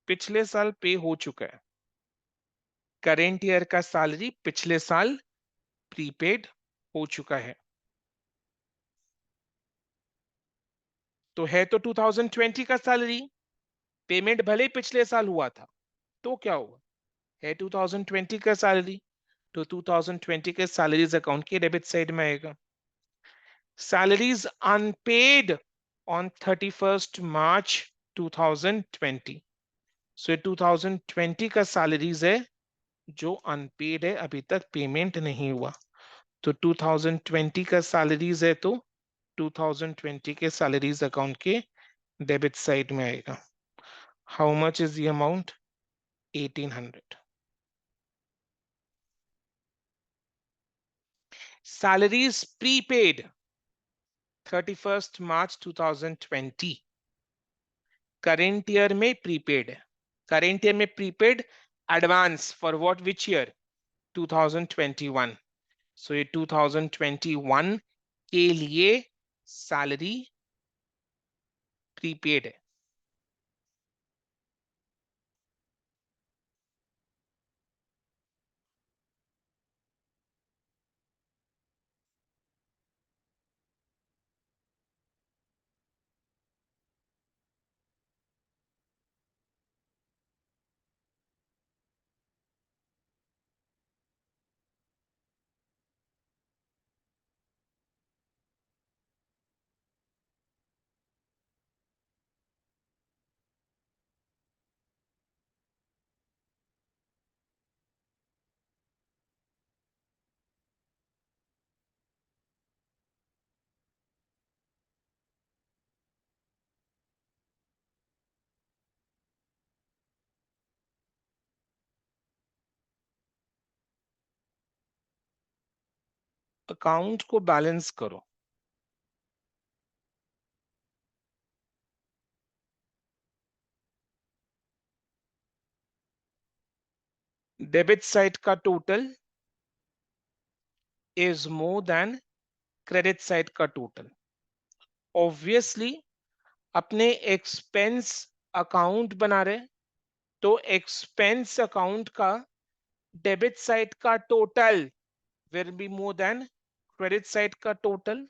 पिछले साल पे हो चुका है। करेंट ईयर का सैलरी पिछले साल प्रीपेड हो चुका है। तो है तो 2020 का सैलरी, पेमेंट भले ही पिछले साल हुआ था, तो क्या हुआ? है 2020 का सैलरी, तो 2020 के सैलरीज अकाउंट के डेबिट साइड में आएगा। Salaries unpaid on 31st March 2020। सो 2020 का सैलरीज है जो अनपेड है, अभी तक पेमेंट नहीं हुआ। तो 2020 का सैलरीज है तो 2020 के सैलरीज अकाउंट के डेबिट साइड में आएगा। How much is the amount? 1800। Salaries prepaid 31st March 2020, current year में प्रीपेड है। करेंट ईयर में prepaid advance for what, which year? 2021। सो ये 2021 के लिए सैलरी प्रीपेड है। अकाउंट को बैलेंस करो। डेबिट साइड का total is more then credit side का टोटल। ऑब्वियसली अपने एक्सपेंस अकाउंट बना रहे, तो एक्सपेंस अकाउंट का डेबिट साइड का total will be more than credit side का टोटल।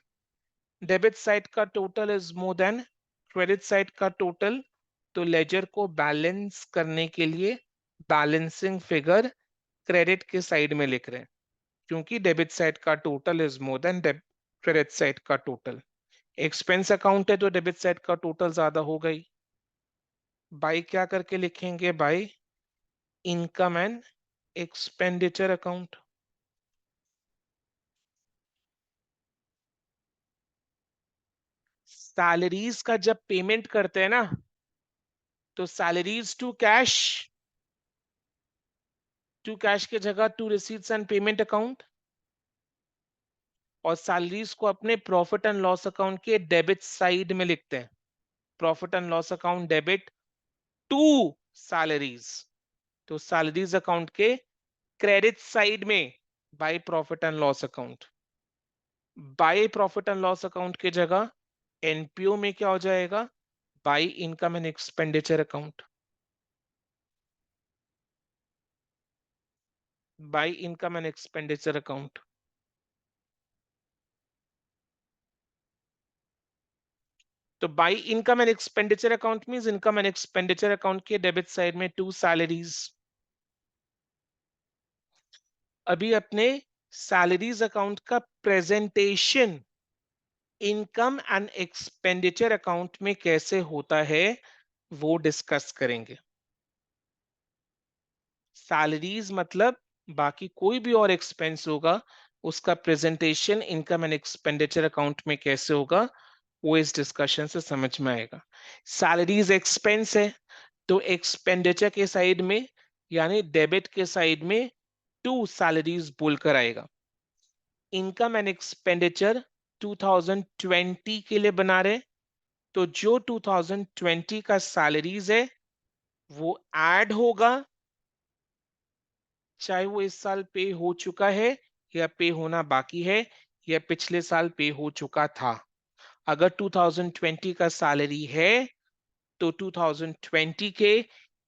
डेबिट साइड का total is more then credit side का टोटल। तो लेजर को बैलेंस करने के लिए बैलेंसिंग फिगर क्रेडिट के साइड में लिख रहे हैं, क्योंकि डेबिट साइड का total is more then credit side का टोटल। एक्सपेंस अकाउंट है तो डेबिट साइड का टोटल ज्यादा हो गई। बाई क्या करके लिखेंगे? By income and expenditure account. Salaries का जब पेमेंट करते हैं ना, तो सैलरीज टू कैश की जगह to receipts and payment account, और सैलरीज को अपने प्रॉफिट एंड लॉस अकाउंट के डेबिट साइड में लिखते हैं। Profit and loss account debit to salaries, तो सैलरीज अकाउंट के क्रेडिट साइड में by profit and loss account. By profit and loss account की जगह एनपीओ में क्या हो जाएगा? By income and expenditure account. By income and expenditure account. तो by income and expenditure account means income and expenditure account के debit side में to salaries. अभी अपने सैलरीज अकाउंट का presentation income and expenditure account में कैसे होता है वो डिस्कस करेंगे। सैलरीज मतलब बाकी कोई भी और एक्सपेंस होगा, उसका presentation income and expenditure account में कैसे होगा वो इस डिस्कशन से समझ में आएगा। सैलरीज एक्सपेंस है, तो एक्सपेंडिचर के साइड में यानी डेबिट के साइड में टू सैलरीज बोलकर आएगा। इनकम एंड एक्सपेंडिचर 2020 के लिए बना रहे, तो जो 2020 का सैलरीज है वो ऐड होगा, चाहे वो इस साल पे हो चुका है या पे होना बाकी है या पिछले साल पे हो चुका था। अगर 2020 का सैलरी है तो 2020 के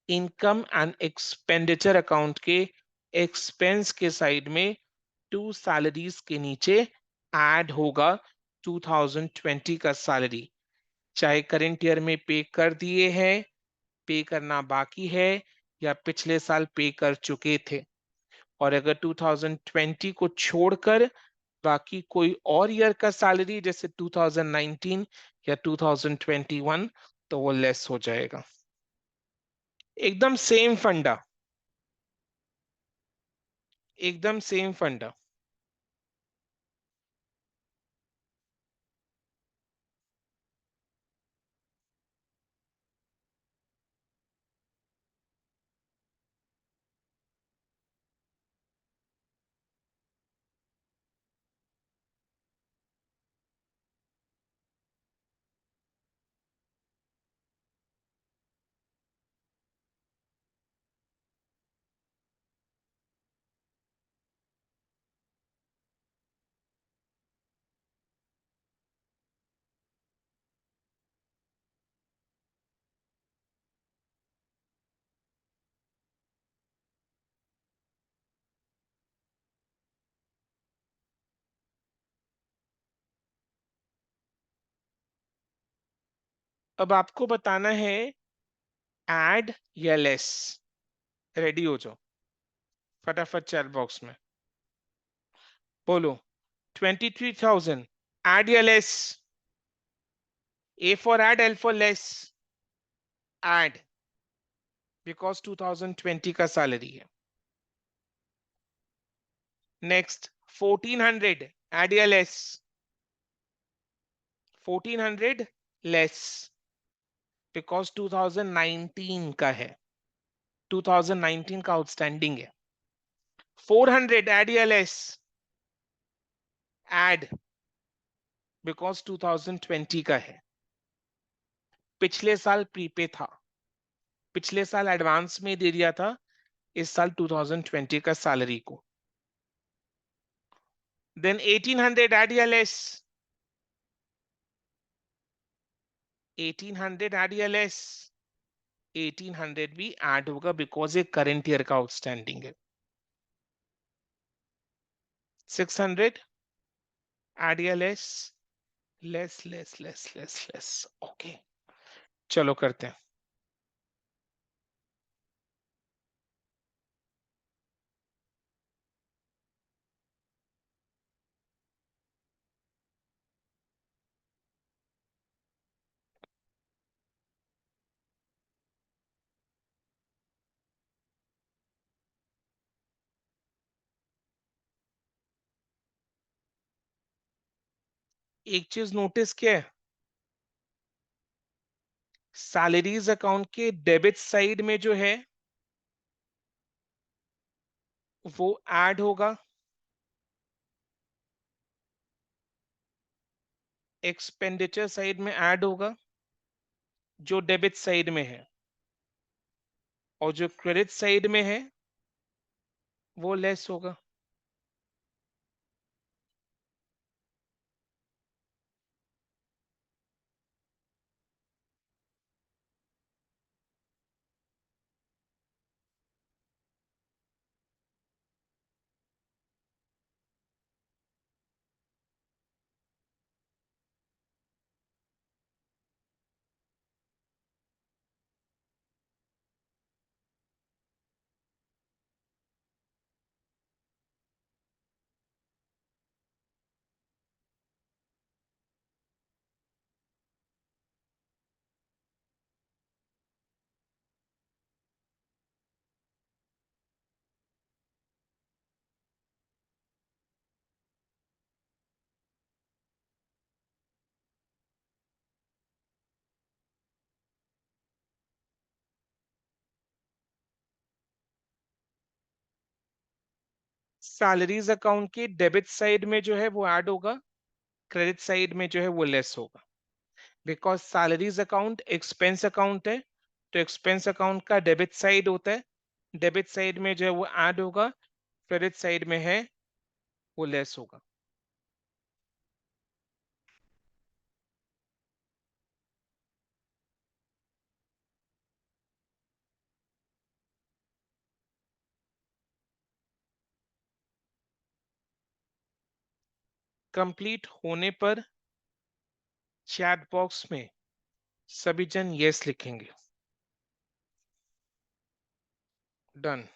इनकम एंड एक्सपेंडिचर अकाउंट के एक्सपेंस के साइड में टू सैलरीज के नीचे ऐड होगा 2020 का सैलरी, चाहे करंट ईयर में पे कर दिए हैं, पे करना बाकी है या पिछले साल पे कर चुके थे। और अगर 2020 को छोड़कर बाकी कोई और ईयर का सैलरी जैसे 2019 या 2021 तो वो लेस हो जाएगा। एकदम सेम फंडा, एकदम सेम फंडा। अब आपको बताना है ऐड या लेस। रेडी हो जाओ, फटाफट चैट बॉक्स में बोलो 23,000 ऐड या less? A for add, L for less. Add, because 2020 का सैलरी है। नेक्स्ट 1400 ऐड या लेस? 1400 लेस, बिकॉज 2019 का है, 2019 का आउटस्टैंडिंग है। 400 ऐड या लेस? ऐड बिकॉज 2020 का है, पिछले साल प्रीपे था, पिछले साल एडवांस में दे दिया था, इस साल 2020 का सैलरी को। देन 1800 ऐड या लेस, 1800 ऐड या लेस, 1800 भी ऐड होगा बिकॉज ये करंट ईयर का आउटस्टैंडिंग है। 600 ऐड या less, less less less less less, okay चलो करते हैं। एक चीज नोटिस किया है, सैलरीज अकाउंट के डेबिट साइड में जो है वो ऐड होगा, एक्सपेंडिचर साइड में ऐड होगा जो डेबिट साइड में है, और जो क्रेडिट साइड में है वो लेस होगा। सैलरीज अकाउंट के डेबिट साइड में जो है वो ऐड होगा, क्रेडिट साइड में जो है वो लेस होगा, because salaries account expense account है, तो एक्सपेंस अकाउंट का डेबिट साइड होता है, डेबिट साइड में जो है वो ऐड होगा, क्रेडिट साइड में है वो लेस होगा। कंप्लीट होने पर चैट बॉक्स में सभी जन यस लिखेंगे। डन।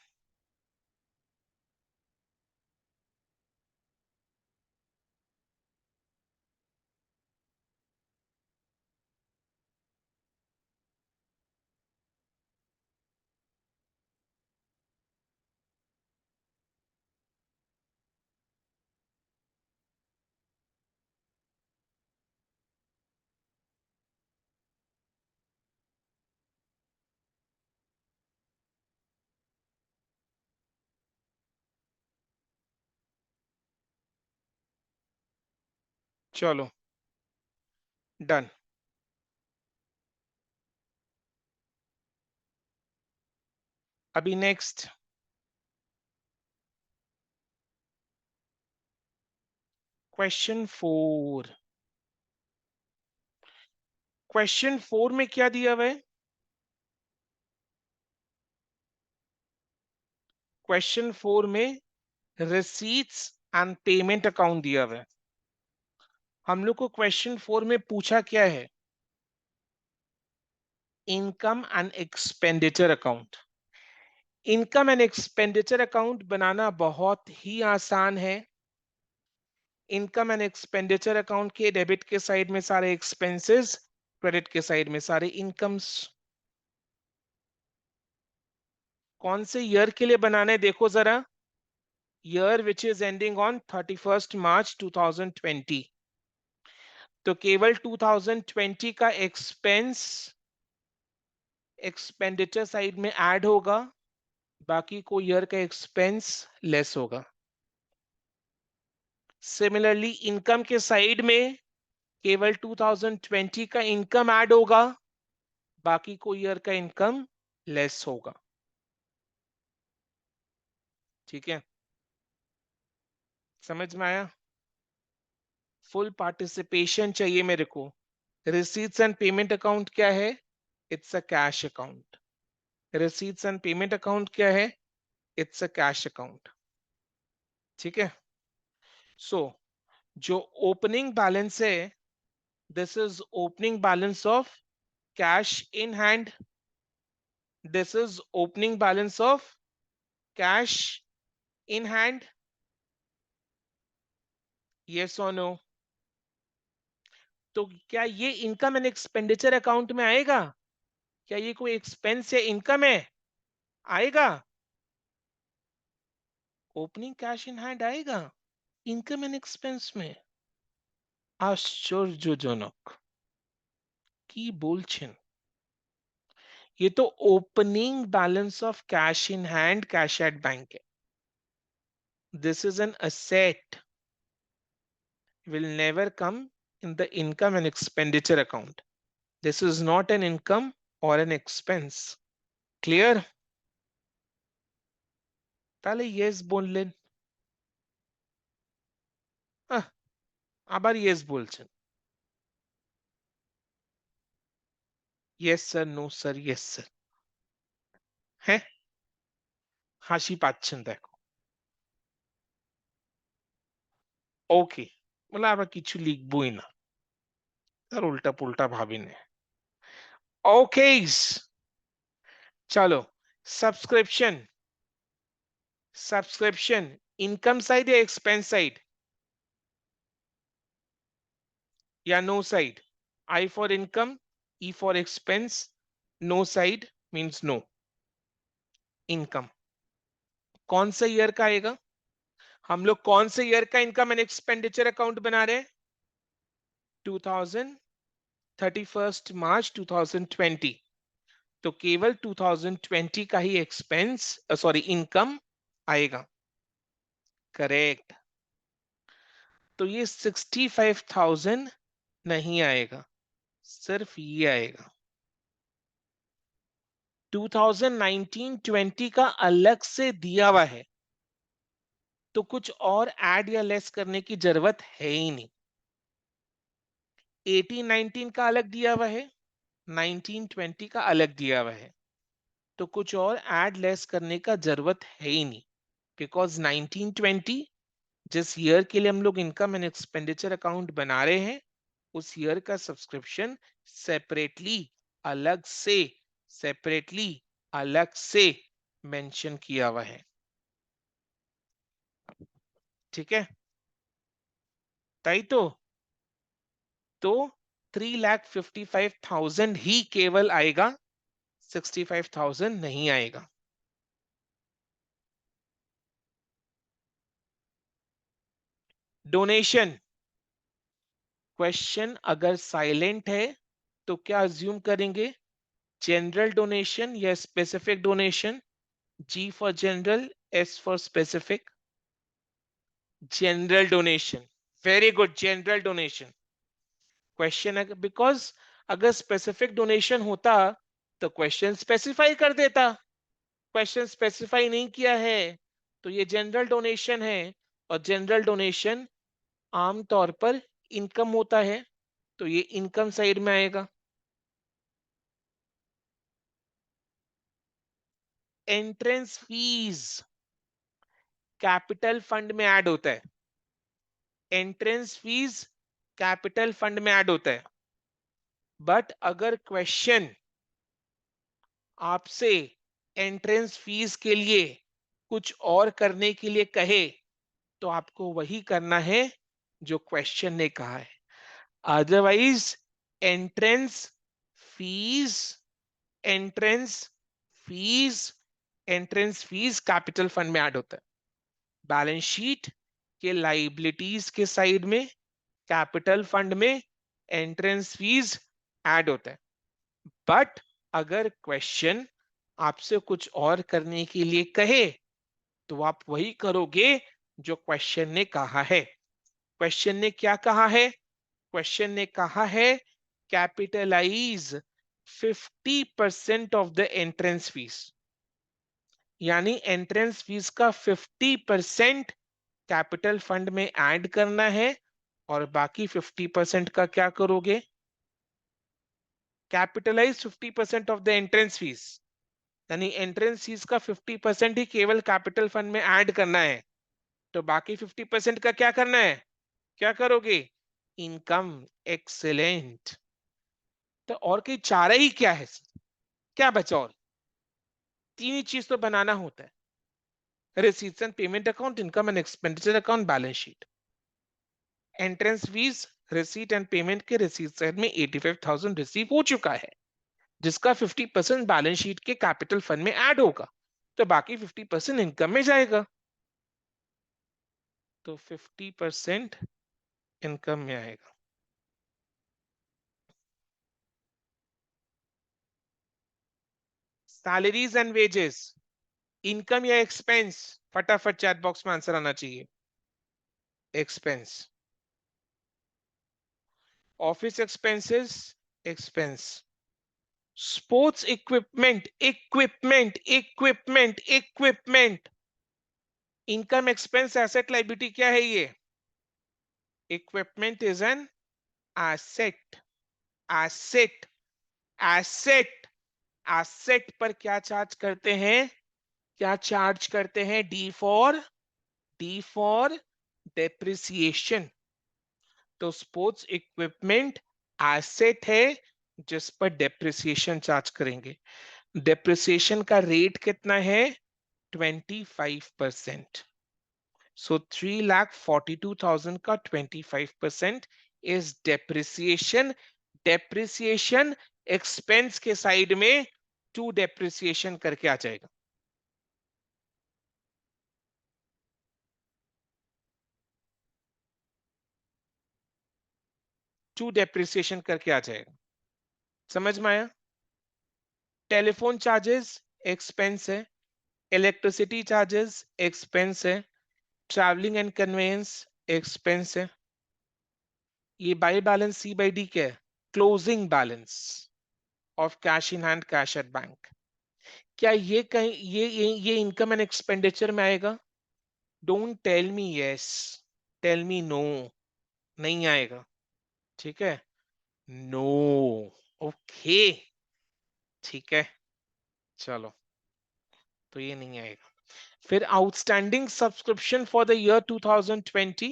चलो डन। अभी नेक्स्ट क्वेश्चन 4। क्वेश्चन 4 में क्या दिया हुआ है? क्वेश्चन 4 में रिसीट्स एंड पेमेंट अकाउंट दिया हुआ है। हम लोग को क्वेश्चन 4 में पूछा क्या है? Income and expenditure account. Income and expenditure account बनाना बहुत ही आसान है। इनकम एंड एक्सपेंडिचर अकाउंट के डेबिट के साइड में सारे एक्सपेंसेस, क्रेडिट के साइड में सारे इनकम्स। कौन से ईयर के लिए बनाना है देखो जरा, year which is ending on 31st March 2020, तो केवल 2020 का एक्सपेंस एक्सपेंडिचर साइड में ऐड होगा, बाकी को ईयर का एक्सपेंस लेस होगा। सिमिलरली इनकम के साइड में केवल 2020 का इनकम ऐड होगा, बाकी कोई ईयर का इनकम लेस होगा। ठीक है, समझ में आया? फुल पार्टिसिपेशन चाहिए मेरे को। रिसीट्स एंड पेमेंट अकाउंट क्या है? It's a cash account. Receipts and payment account क्या है? It's a cash account. ठीक है, सो जो ओपनिंग बैलेंस है, this is opening balance of cash in hand. This is opening balance of cash in hand. Yes और no? तो क्या ये इनकम एंड एक्सपेंडिचर अकाउंट में आएगा? क्या ये कोई एक्सपेंस या इनकम है? आएगा? ओपनिंग कैश इन हैंड आएगा इनकम एंड एक्सपेंस में? आश्चर्यजनक की बोलछिन। ये तो opening balance of cash in hand, cash at bank है। This is an asset, will never come in the income and expenditure account. This is not an income or an expense. Clear? তাহলে yes বললেন, আবার yes বলছেন। Yes sir, no sir, yes sir। হ্যাঁ, হাসি পাচ্ছেন দেখো। ওকে, বলে আবার কিছু লিখবই না, তার উল্টা পুল্টা ভাবি না। ওকে, चलो सब्सक्रिप्शन। सब्सक्रिप्शन इनकम साइड या एक्सपेंस साइड या no side? I for income, E for expense, no side means no income. कौन सा ईयर का आएगा? हम लोग कौन से ईयर का इनकम एंड एक्सपेंडिचर अकाउंट बना रहे हैं? 2031 मार्च 2020। तो केवल 2020 का ही एक्सपेंस, सॉरी इनकम आएगा। करेक्ट। तो ये 65,000 नहीं आएगा, सिर्फ ये आएगा। 2019-20 का अलग से दिया हुआ है, तो कुछ और ऐड या लेस करने की जरूरत है ही नहीं। 18-19 का अलग दिया हुआ है, 19-20 का अलग दिया हुआ है, तो कुछ और ऐड लेस करने का जरूरत है ही नहीं। बिकॉज 19-20 जिस ईयर के लिए हम लोग इनकम एंड एक्सपेंडिचर अकाउंट बना रहे हैं, उस ईयर का सब्सक्रिप्शन सेपरेटली, अलग से, सेपरेटली अलग से मेंशन किया हुआ है। ठीक है, ताई तो 3,55,000 ही केवल आएगा, 65,000 नहीं आएगा। डोनेशन क्वेश्चन अगर साइलेंट है तो क्या अज्यूम करेंगे? जनरल डोनेशन या specific donation? G for general, S for specific. General donation, very good, general donation. Question अगर, बिकॉज अगर स्पेसिफिक डोनेशन होता तो क्वेश्चन स्पेसिफाई कर देता। क्वेश्चन स्पेसिफाई नहीं किया है, तो ये जनरल डोनेशन है। और जनरल डोनेशन आमतौर पर इनकम होता है, तो ये इनकम साइड में आएगा। एंट्रेंस फीस कैपिटल फंड में ऐड होता है। एंट्रेंस फीस कैपिटल फंड में ऐड होता है। बट अगर क्वेश्चन आपसे एंट्रेंस फीस के लिए कुछ और करने के लिए कहे, तो आपको वही करना है जो क्वेश्चन ने कहा है। Otherwise entrance fees, entrance fees, entrance fees capital fund में ऐड होता है। बैलेंस शीट के लाइबिलिटीज के साइड में, कैपिटल फंड में एंट्रेंस फीस ऐड होता है। बट अगर क्वेश्चन आपसे कुछ और करने के लिए कहे, तो आप वही करोगे जो क्वेश्चन ने कहा है। क्वेश्चन ने क्या कहा है? क्वेश्चन ने कहा है capitalise 50% of the entrance fees, यानी एंट्रेंस फीस का 50% कैपिटल फंड में ऐड करना है, और बाकी 50% का क्या करोगे? Capitalise 50% of the entrance fees, यानी एंट्रेंस फीस का 50% ही केवल कैपिटल फंड में ऐड करना है, तो बाकी 50% का क्या करना है? क्या करोगे? इनकम। एक्सेलेंट। तो और कोई चारा ही क्या है? क्या बचा? और तीन ही चीज तो बनाना होता है: receipts and payment account, income and expenditure account, balance sheet. Entrance fees, receipt and payment के रिसीट साइड में 85,000 रिसीव हो चुका है, जिसका 50% बैलेंस शीट के कैपिटल फंड में ऐड होगा, तो बाकी 50% इनकम में जाएगा, तो 50% इनकम में आएगा। सैलरीज एंड वेजेस, इनकम या एक्सपेंस? फटाफट चैट बॉक्स में आंसर आना चाहिए। Expense. Office expenses, expense. Sports equipment, equipment, equipment, equipment. Income expense asset liability क्या है ये? Equipment is an asset. Asset. Asset. Asset पर क्या चार्ज करते हैं? क्या चार्ज करते हैं? D for depreciation. तो स्पोर्ट्स इक्विपमेंट एसेट है जिस पर डेप्रिसिएशन चार्ज करेंगे। डेप्रिसिएशन का रेट कितना है? 25%। So 3,42,000 का 25% is depreciation. Depreciation expense के साइड में टू depreciation करके आ जाएगा। टू depreciation करके आ जाएगा। समझ में आया? टेलीफोन चार्जेस एक्सपेंस है, इलेक्ट्रिसिटी चार्जेस एक्सपेंस है, ट्रैवलिंग एंड कन्वेंस एक्सपेंस है। ये by balance C by D क्या है? Closing balance of cash in hand, cash at bank. क्या ये कहीं ये इनकम एंड एक्सपेंडिचर में आएगा? Don't tell me yes, tell me no. नहीं आएगा। ठीक है? नो। ओके। ठीक है, चलो, तो ये नहीं आएगा। फिर outstanding subscription for the year 2020,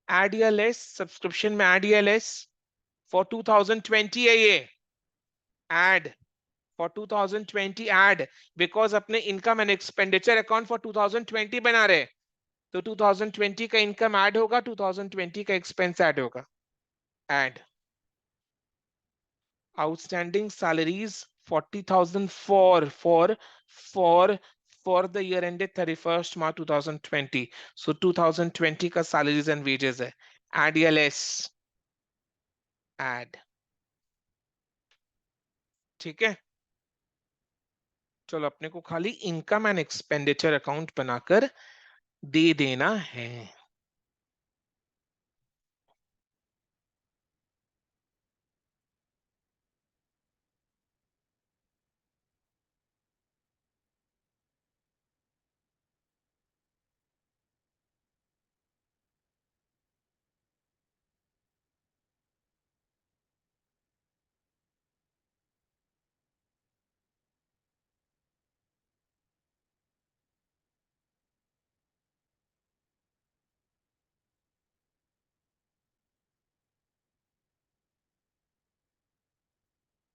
add या लेस? सब्सक्रिप्शन में एड या लेस? फॉर 2020 है ये। एड फॉर 2020, एड, बिकॉज अपने income and expenditure account for 2020 बना रहे, तो 2020 का इनकम ऐड होगा, 2020 का एक्सपेंस ऐड होगा। Add. Outstanding salaries 40,000 for the year ended 31st March 2020, सो 2020 का सैलरीज एंड वेजेस है। ऐड या लेस? ऐड। ठीक है, चलो, अपने को खाली इनकम एंड एक्सपेंडिचर अकाउंट बनाकर दे देना है।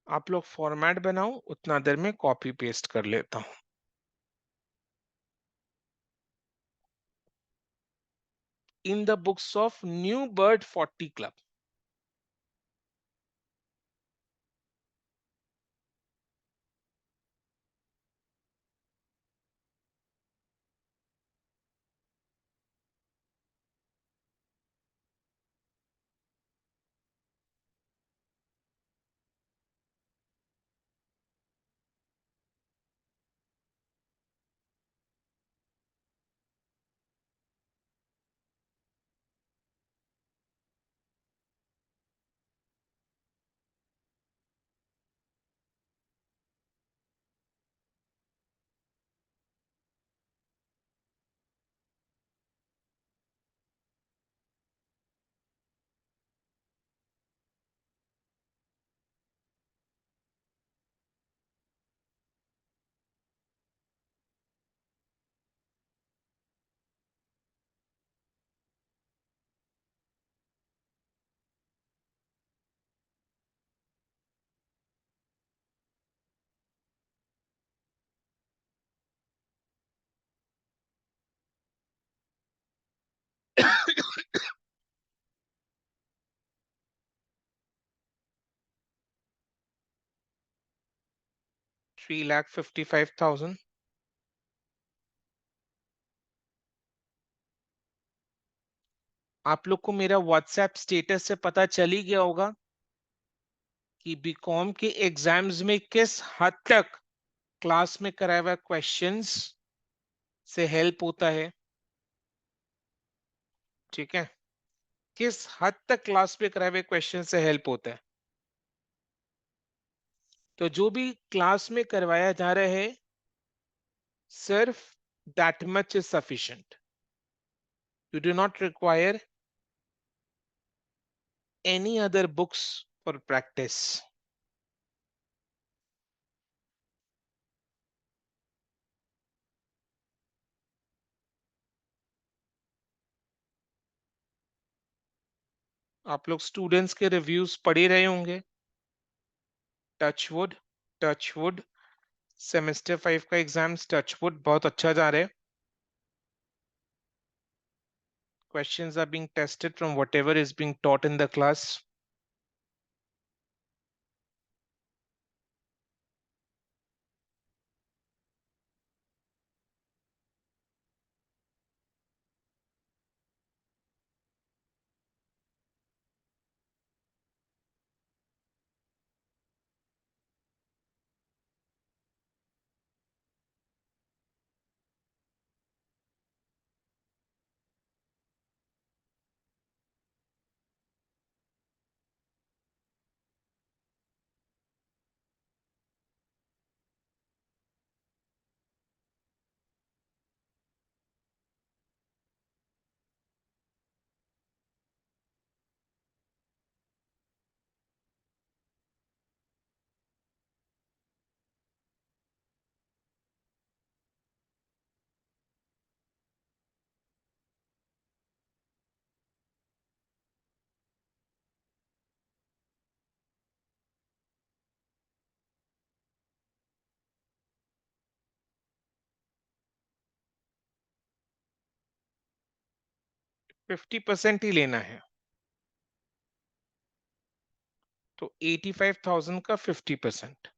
आप लोग फॉर्मेट बनाओ, उतना देर में कॉपी पेस्ट कर लेता हूं। In the books of new bird 40 club. 3,55,000। आप लोग को मेरा व्हाट्सएप स्टेटस से पता चल ही गया होगा कि बीकॉम के एग्जाम्स में किस हद तक क्लास में कराए हुए क्वेश्चंस से हेल्प होता है। ठीक है, किस हद तक क्लास में कराए हुए क्वेश्चन से हेल्प होता है। तो जो भी क्लास में करवाया जा रहा है, सिर्फ that much is sufficient. You do not require any other books for practice. आप लोग स्टूडेंट्स के रिव्यूज पढ़ ही रहे होंगे। टचवुड, टचवुड, सेमेस्टर 5 का एग्जाम्स टचवुड बहुत अच्छा जा रहा है। Questions are being tested from whatever is being taught in the class. Fifty percent ही लेना है, तो 85,000 का 50%।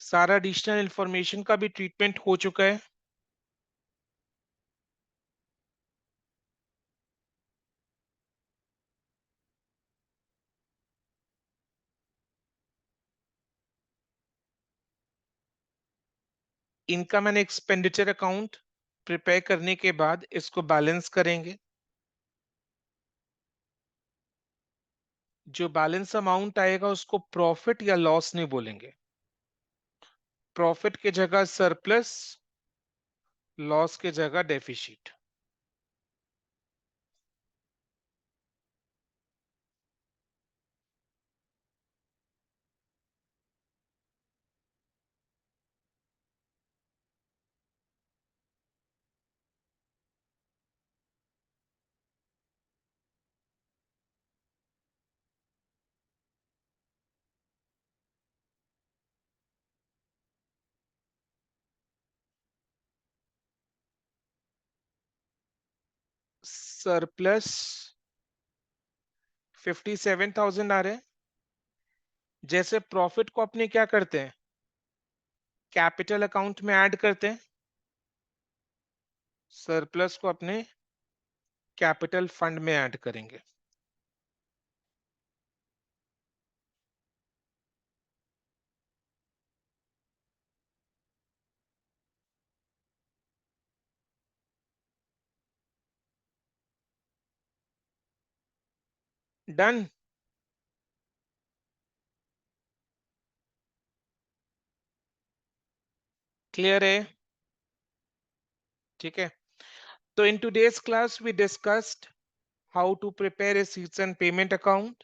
सारा एडिशनल इंफॉर्मेशन का भी ट्रीटमेंट हो चुका है। Income and expenditure account prepare करने के बाद इसको बैलेंस करेंगे। जो बैलेंस अमाउंट आएगा उसको प्रॉफिट या लॉस नहीं बोलेंगे। प्रॉफिट की जगह सरप्लस, लॉस की जगह डेफिसिट। सरप्लस 57,000 आ रहे हैं। जैसे प्रॉफिट को अपने क्या करते हैं, कैपिटल अकाउंट में ऐड करते हैं, सरप्लस को अपने कैपिटल फंड में ऐड करेंगे। डन। क्लियर है? ठीक है। तो in today's class we discussed how to prepare receipts and payment account,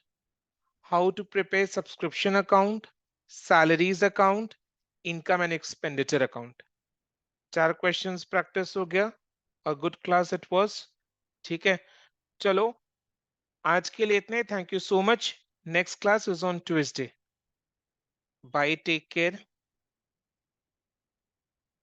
how to prepare subscription account, salaries account, income and expenditure account। 4 questions practice हो गया और गुड क्लास इट वाज। ठीक है, चलो आज के लिए इतने। Thank you so much. Next class is on Tuesday. Bye, take care.